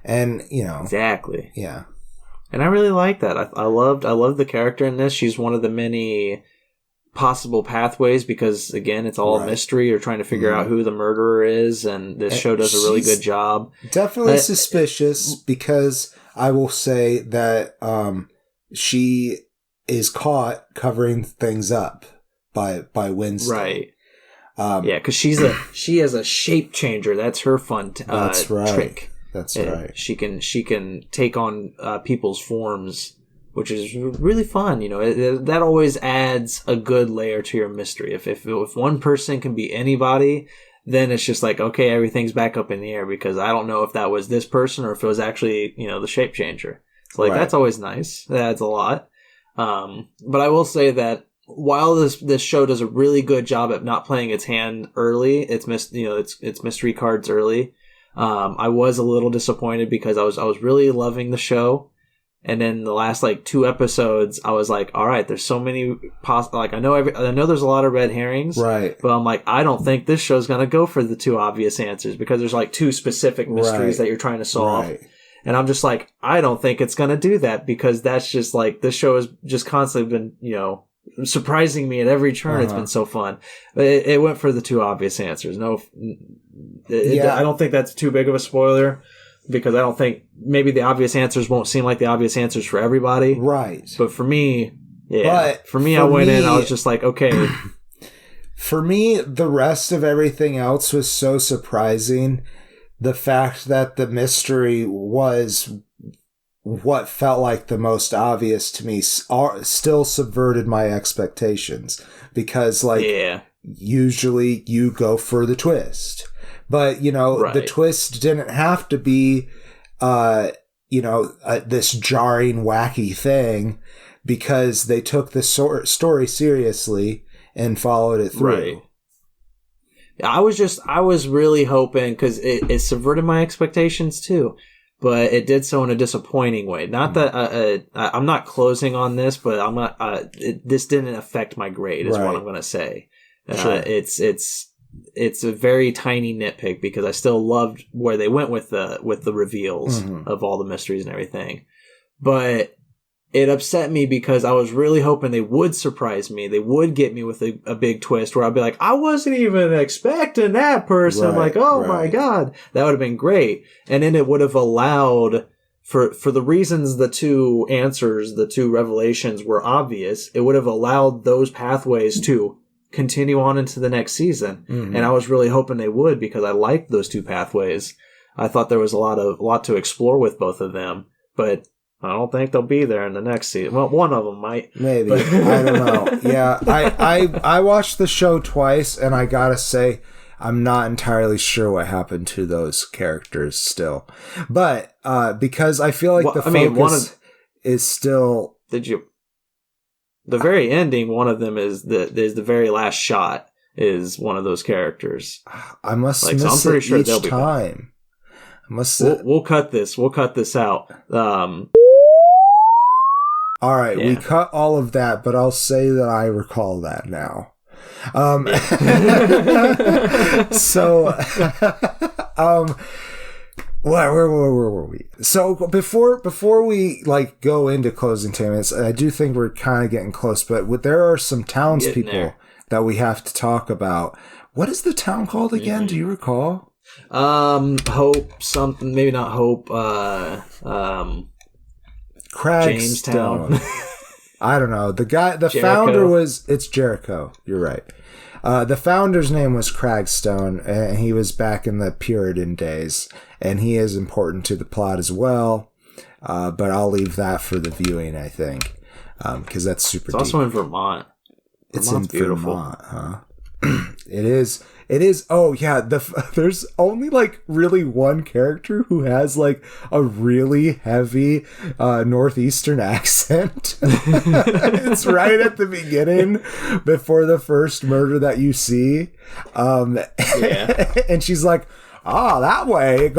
And, Exactly. Yeah. And I really like that. I loved the character in this. She's one of the many possible pathways because, again, it's all a mystery. You're trying to figure out who the murderer is, and this show does a really good job. Definitely suspicious because I will say that she is caught covering things up by Wednesday. Right. Because she is a shape changer. That's her fun trick. That's right. She can take on people's forms, which is really fun. That always adds a good layer to your mystery. If one person can be anybody, then it's just like, okay, everything's back up in the air because I don't know if that was this person or if it was actually the shape changer. So that's always nice. That adds a lot. But I will say that while this show does a really good job at not playing its hand early, its mystery cards early. I was a little disappointed because I was really loving the show, and then the last 2 episodes, I was like, all right, there's so many I know there's a lot of red herrings, right? But I'm like, I don't think this show's gonna go for the 2 obvious answers because there's 2 specific mysteries that you're trying to solve. Right. And I'm just like, I don't think it's gonna do that because that's just this show has just constantly been surprising me at every turn. It's been so fun. It went for the 2 obvious answers. I don't think that's too big of a spoiler because I don't think maybe the obvious answers won't seem like the obvious answers for everybody. Right. But for me, I went in, I was just like, okay. For me, the rest of everything else was so surprising. The fact that the mystery was what felt like the most obvious to me still subverted my expectations because usually you go for the twist, but the twist didn't have to be this jarring wacky thing because they took the story seriously and followed it through. Right. I was really hoping because it subverted my expectations too. But it did so in a disappointing way. Not that I'm not closing on this, but I'm not. This didn't affect my grade, is what I'm going to say. Sure. It's a very tiny nitpick because I still loved where they went with the reveals of all the mysteries and everything. But it upset me because I was really hoping they would surprise me. They would get me with a big twist where I'd be like, I wasn't even expecting that person. I'm like, oh my God, that would have been great. And then it would have allowed for the reasons the 2 answers, the 2 revelations were obvious. It would have allowed those pathways to continue on into the next season. And I was really hoping they would because I liked those 2 pathways. I thought there was a lot to explore with both of them, but I don't think they'll be there in the next season. Well, one of them might. Maybe. I don't know. Yeah, I watched the show twice, and I gotta say, I'm not entirely sure what happened to those characters still. But because I feel like focus is still... The very ending, one of them is the very last shot is one of those characters. I must miss I'm pretty sure each time. We'll cut this. We'll cut this out. All right, we cut all of that, but I'll say that I recall that now. So, where were we? So before we go into closing statements, I do think we're kind of getting close, but there are some townspeople that we have to talk about. What is the town called again? Do you recall? Hope something, maybe not Hope, Cragstone. I don't know. The founder it's Jericho. You're right. The founder's name was Cragstone, and he was back in the Puritan days, and he is important to the plot as well. But I'll leave that for the viewing, I think, because that's super. It's also in Vermont. It's in beautiful. Vermont, huh? It is. It is. Oh yeah, there's only like really one character who has like a really heavy northeastern accent. It's right at the beginning, before the first murder that you see, and she's like, "Oh, that way."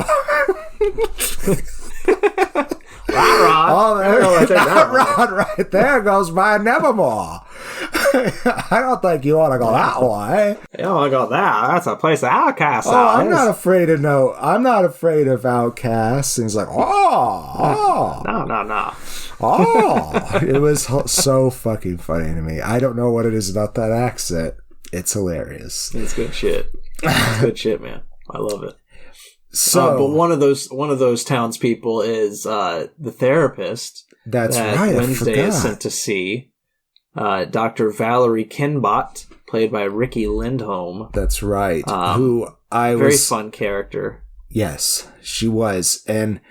That rod right there goes by Nevermore. I don't think you want to go that way. You don't want to go there. That's a place of outcasts. I'm not afraid of I'm not afraid of outcasts. And he's like, no. Oh, it was so fucking funny to me. I don't know what it is about that accent. It's hilarious. It's good shit. It's good shit, man. I love it. So, but one of those townspeople is the therapist. That's right. Wednesday is sent to see. Dr. Valerie Kinbot, played by Ricky Lindholm. That's right. Very fun character. Yes, she was. And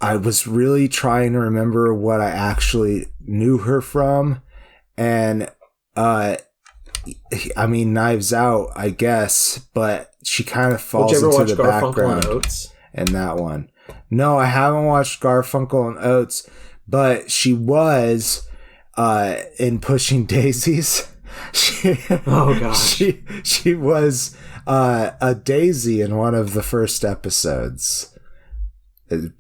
I was really trying to remember what I actually knew her from. And, I mean, Knives Out, I guess, but she kind of falls into the background in that one. No, I haven't watched Garfunkel and Oates, but she was in Pushing Daisies. Oh gosh, she was a daisy in one of the first episodes.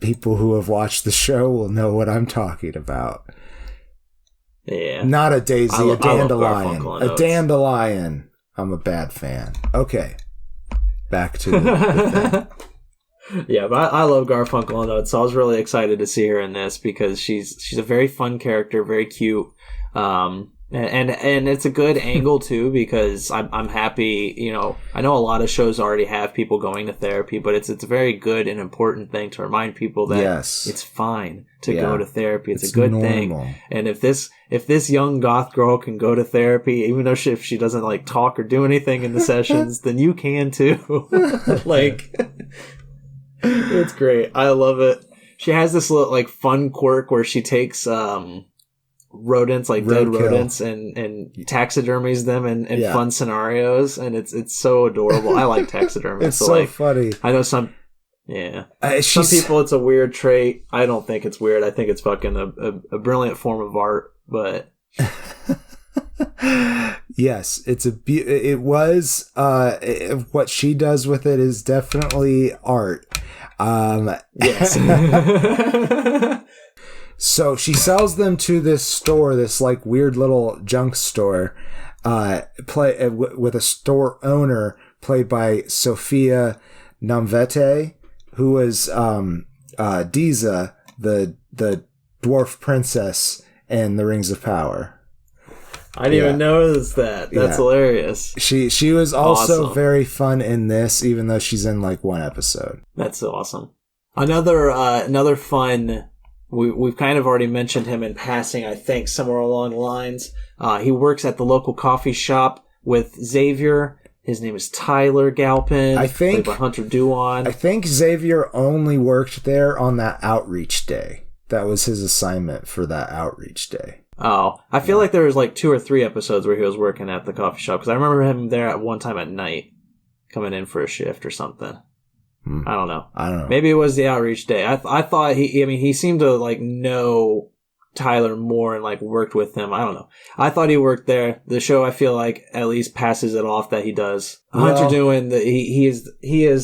People who have watched the show will know what I'm talking about. Yeah, not a daisy, a dandelion. A dandelion. I'm a bad fan. Okay, back to the thing. Yeah, but I love Garfunkel and Oates, so I was really excited to see her in this because she's a very fun character, very cute, and it's a good angle too because I'm happy. You know, I know a lot of shows already have people going to therapy, but it's a very good and important thing to remind people that it's fine to go to therapy. It's a good thing, and if this young goth girl can go to therapy, even though if she doesn't like talk or do anything in the sessions, then you can too. Like. It's great. I love it. She has this little like fun quirk where she takes rodents, like dead rodents, and taxidermies them in fun scenarios, and it's so adorable. I like taxidermy. It's so funny. I know some some people it's a weird trait. I don't think it's weird. I think it's fucking a brilliant form of art, but yes, it was what she does with it is definitely art. Yes. So she sells them to this store, this like weird little junk store, with a store owner played by Sophia Nomvete, who was Diza, the dwarf princess in The Rings of Power. I didn't even notice that. That's hilarious. She was also very fun in this, even though she's in like one episode. That's awesome. Another fun. We've kind of already mentioned him in passing, I think, somewhere along the lines. He works at the local coffee shop with Xavier. His name is Tyler Galpin. I think played by Hunter Duan. I think Xavier only worked there on that outreach day. That was his assignment for that outreach day. Oh, I feel like there was like 2 or 3 episodes where he was working at the coffee shop because I remember him there at one time at night, coming in for a shift or something. I don't know. Maybe it was the outreach day. I thought he seemed to like know Tyler more and like worked with him. I don't know. I thought he worked there. The show I feel like at least passes it off that he does. Hunter Duan, he is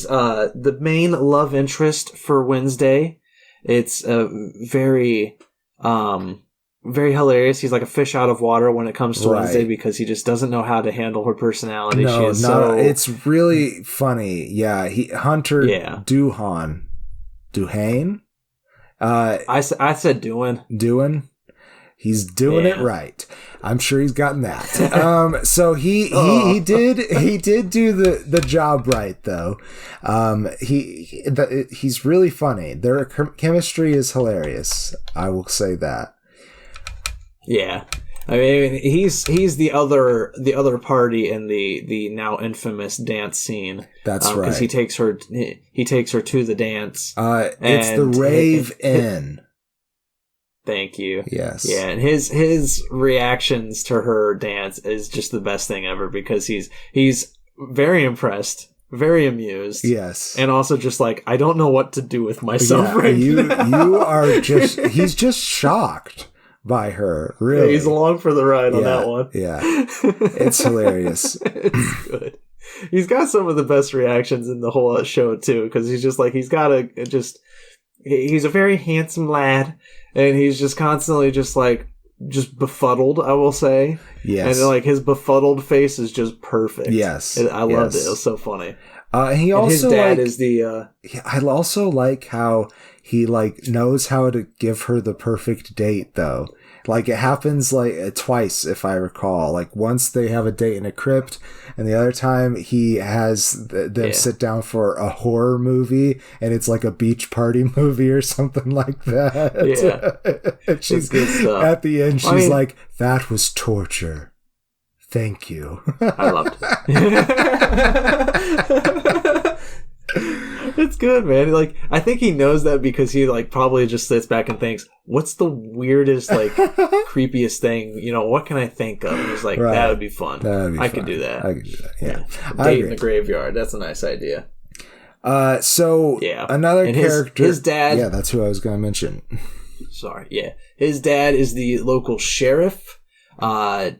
the main love interest for Wednesday. It's very very hilarious. He's like a fish out of water when it comes to Wednesday because he just doesn't know how to handle her personality. It's really funny. Yeah, Hunter Duhan. I said doing. He's doing it right. I'm sure he's gotten that. So he did do the job right though. He's really funny. Their chemistry is hilarious. I will say that. Yeah, I mean he's the other party in the now infamous dance scene. That's right. Because he takes her to the dance. It's the Rave Inn. Thank you. Yes. Yeah, and his reactions to her dance is just the best thing ever because he's very impressed, very amused. Yes. And also just like, I don't know what to do with myself right now. You are just, he's just shocked by her, really. Yeah, he's along for the ride on that one. Yeah. It's hilarious. It's good. He's got some of the best reactions in the whole show, too, because he's just like, he's a very handsome lad, and he's just constantly just like, just befuddled, I will say. Yes. And like his befuddled face is just perfect. Yes. I loved it. It was so funny. He also, his dad is the I also like how he like knows how to give her the perfect date, though. Like, it happens like twice, if I recall. Like, once they have a date in a crypt, and the other time he has them sit down for a horror movie, and it's like a beach party movie or something like that. Yeah. And she's at the end, she's like, "That was torture. Thank you." I loved it. It's good, man. Like, I think he knows that because he like probably just sits back and thinks, "What's the weirdest, like, creepiest thing? You know, what can I think of?" And he's like, right. That would be fun. I could do that. I could do that. Yeah. Date in the graveyard. That's a nice idea. Another character. His dad. Yeah, that's who I was going to mention. Sorry. Yeah, his dad is the local sheriff, Donovan.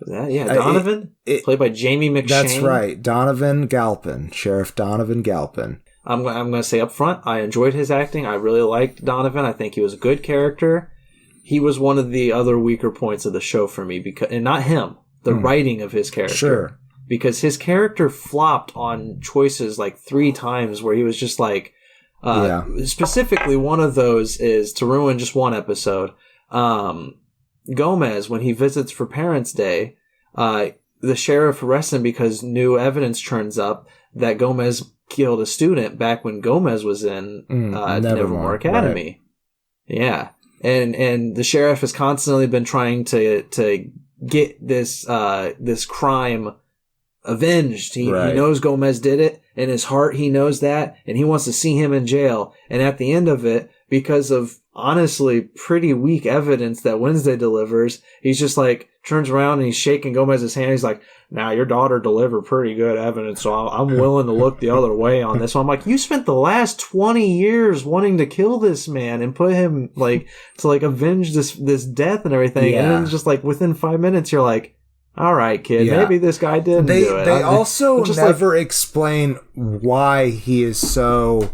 Donovan, played by Jamie McShane. That's right, Donovan Galpin, Sheriff Donovan Galpin. I'm going to say up front, I enjoyed his acting. I really liked Donovan. I think he was a good character. He was one of the other weaker points of the show for me, and not him, the writing of his character. Sure. Because his character flopped on choices like 3 times where he was just like, specifically one of those is, to ruin just one episode, Gomez, when he visits for Parents' Day, the sheriff arrests him because new evidence turns up that Gomez killed a student back when Gomez was in Nevermore Academy. Right. Yeah. And the sheriff has constantly been trying to get this crime avenged. He knows Gomez did it. In his heart, he knows that, and he wants to see him in jail. And at the end of it, because of honestly pretty weak evidence that Wednesday delivers, he's just like turns around and he's shaking Gomez's hand. He's like, "Now your daughter delivered pretty good evidence, so I'm willing to look the other way on this." So I'm like, you spent the last 20 years wanting to kill this man and put him like to like avenge this death and everything, and then just like within 5 minutes you're like, all right, kid, maybe this guy didn't do it. They also never explain why he is so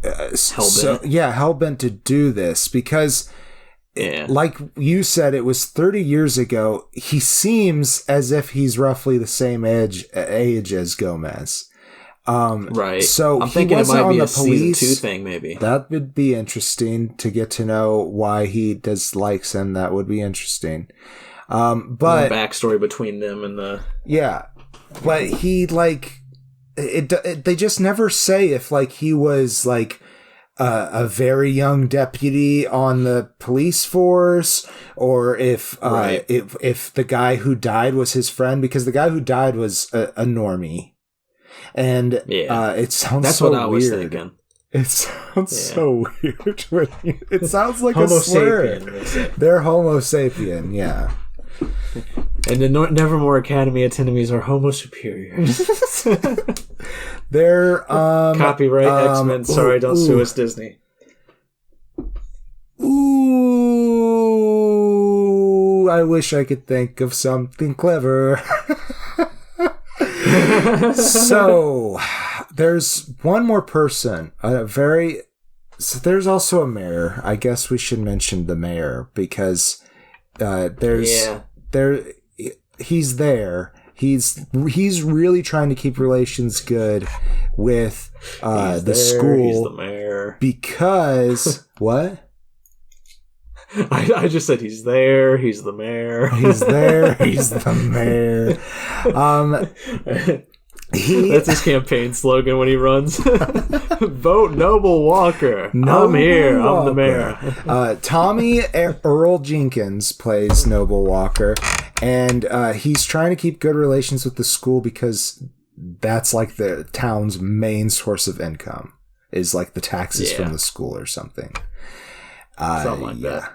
hell-bent to do this, because like you said, it was 30 years ago. He seems as if he's roughly the same age as Gomez. Right. So I'm thinking it might be a season 2 thing, maybe. That would be interesting to get to know why he dislikes him. That would be interesting. But the backstory between them and but he like they just never say if like he was like a very young deputy on the police force, or if the guy who died was his friend, because the guy who died was a normie, and it sounds that's so what I was weird. thinking. It sounds so weird. It sounds like Homo a slur. sapien, they're Homo sapien, yeah. And the Nevermore Academy antinomies are Homo superiors. They're copyright X-Men. Sorry, don't sue us, Disney. Ooh, I wish I could think of something clever. So, there's one more person. So there's also a mayor. I guess we should mention the mayor, because he's there. He's really trying to keep relations good with the school. He's the mayor. Because what? I just said he's there. He's the mayor. He's there. He's the mayor. That's his campaign slogan when he runs. Vote Noble Walker. I'm here. I'm the mayor. Tommy Earl Jenkins plays Noble Walker, and he's trying to keep good relations with the school because that's like the town's main source of income, is like the taxes from the school or something. Something like that.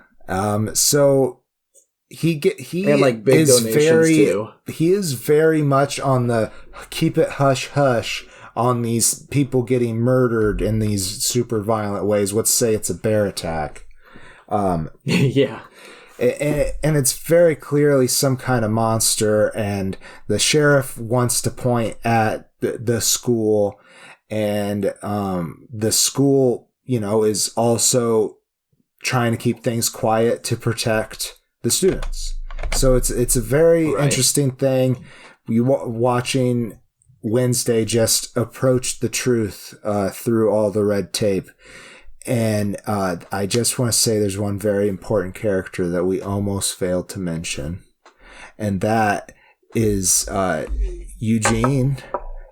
So he and like big is donations too. He is very much on the keep it hush hush on these people getting murdered in these super violent ways. Let's say it's a bear attack. Yeah. And it's very clearly some kind of monster, and the sheriff wants to point at the school, and the school, is also trying to keep things quiet to protect the students. So it's a very interesting thing. Watching Wednesday just approach the truth through all the red tape. And I just want to say there's one very important character that we almost failed to mention. And that is Eugene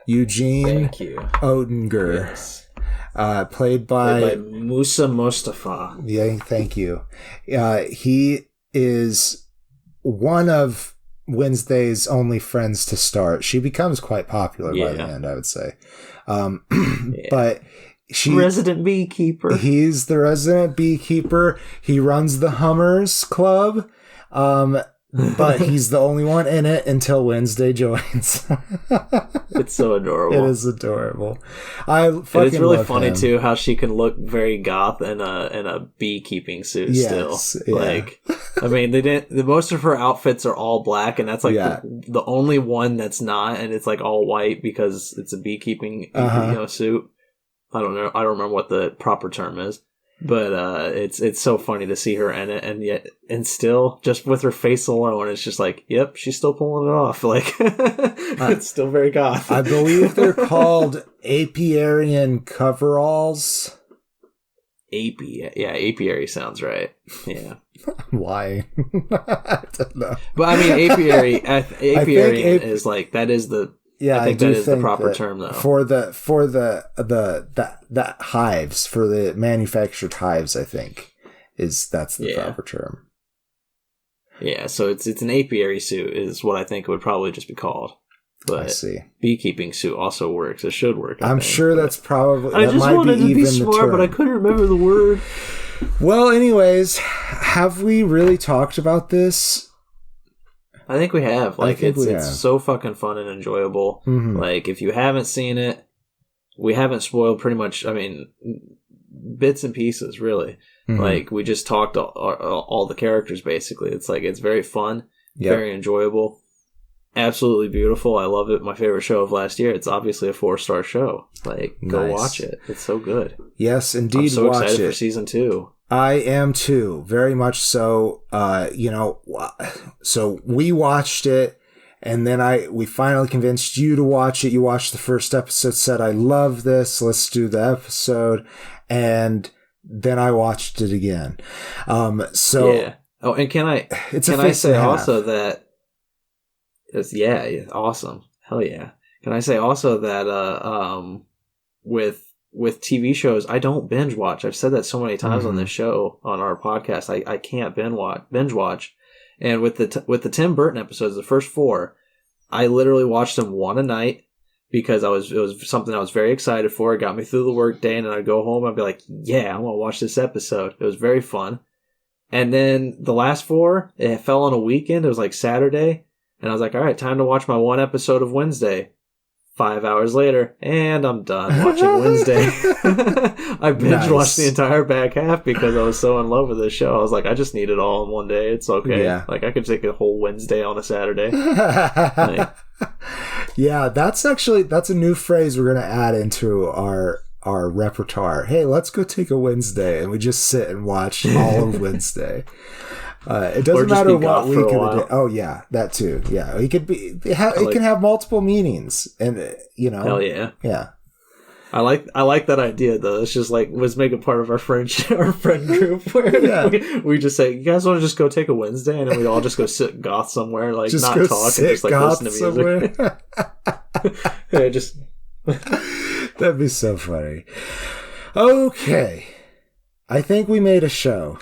Thank you. Odinger. Yes. Played by Musa Mustafa. Yeah, thank you. He is one of Wednesday's only friends to start. She becomes quite popular by the end, I would say. But resident beekeeper. He's the resident beekeeper. He runs the Hummers Club. But he's the only one in it until Wednesday joins. It's so adorable. It is adorable. It's really funny him. too how she can look very goth in a beekeeping suit still. Yeah. Like, I mean, most of her outfits are all black, and that's like the only one that's not, and it's like all white because it's a beekeeping suit. I don't know. I don't remember what the proper term is. But it's so funny to see her in it, and still, just with her face alone, it's just like, yep, she's still pulling it off. Like, it's still very goth. I believe they're called apiarian coveralls. Apiary sounds right. Yeah. Why? I don't know. But I mean, apiarian is like, that is the... Yeah, I think that is the proper term, though. For the hives, for the manufactured hives, I think that's the proper term. Yeah, so it's an apiary suit is what I think it would probably just be called. But I see. Beekeeping suit also works. It should work. I'm sure that's probably. I just wanted to be smart, but I couldn't remember the word. Well, anyways, have we really talked about this? I think we have. Like, it's so fucking fun and enjoyable. Mm-hmm. Like, if you haven't seen it, we haven't spoiled pretty much, I mean, bits and pieces, really. Mm-hmm. Like, we just talked all the characters, basically. It's like, it's very fun, very enjoyable, absolutely beautiful. I love it. My favorite show of last year. It's obviously a 4-star show. Like, go watch it. It's so good. Yes, indeed. I'm so excited for season 2. I am too, very much so. So we watched it, and then we finally convinced you to watch it. You watched the first episode, said, I love this, let's do the episode, and then I watched it again. So Oh, and can I say also that it's awesome. Hell yeah. Can I say also that with TV shows, I don't binge watch. I've said that so many times on this show, on our podcast. I can't binge watch. And with the Tim Burton episodes, the first 4, I literally watched them one a night because it was something I was very excited for. It got me through the work day, and then I'd go home and I'd be like, yeah, I'm gonna watch this episode. It was very fun. And then the last 4, it fell on a weekend. It was like Saturday, and I was like, all right, time to watch my one episode of Wednesday. 5 hours later, and I'm done watching Wednesday. I binge watched the entire back half because I was so in love with this show. I was like, I just need it all in one day. It's okay. Yeah. Like, I could take a whole Wednesday on a Saturday. Yeah, that's a new phrase we're going to add into our repertoire. Hey, let's go take a Wednesday, and we just sit and watch all of Wednesday. It doesn't matter what week of the day. Oh yeah, that too. Yeah, it could be. It can have multiple meanings, and Hell yeah, yeah. I like that idea though. It's just like, let's make it part of our friend group where we just say, you guys want to just go take a Wednesday, and then we all just go sit goth somewhere, like just not talk and just like listen to music. Yeah, just that'd be so funny. Okay, I think we made a show.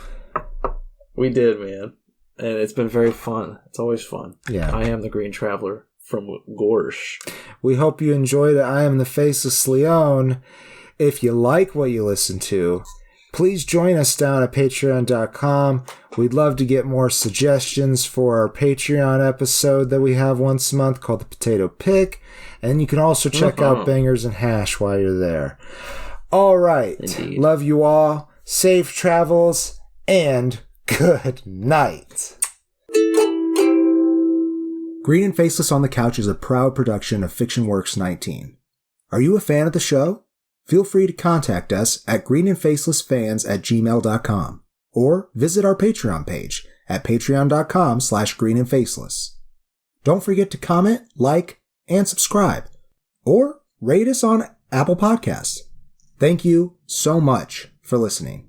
We did, man. And it's been very fun. It's always fun. Yeah. I am the Green Traveler from Gorsh. We hope you enjoyed it. I am the Faceless Leon. If you like what you listen to, please join us down at patreon.com. We'd love to get more suggestions for our Patreon episode that we have once a month called the Potato Pick. And you can also check out Bangers and Hash while you're there. All right. Indeed. Love you all. Safe travels and good night. Green and Faceless on the Couch is a proud production of FictionWorks 19. Are you a fan of the show? Feel free to contact us at greenandfacelessfans@gmail.com or visit our Patreon page at patreon.com/greenandfaceless. Don't forget to comment, like, and subscribe, or rate us on Apple Podcasts. Thank you so much for listening.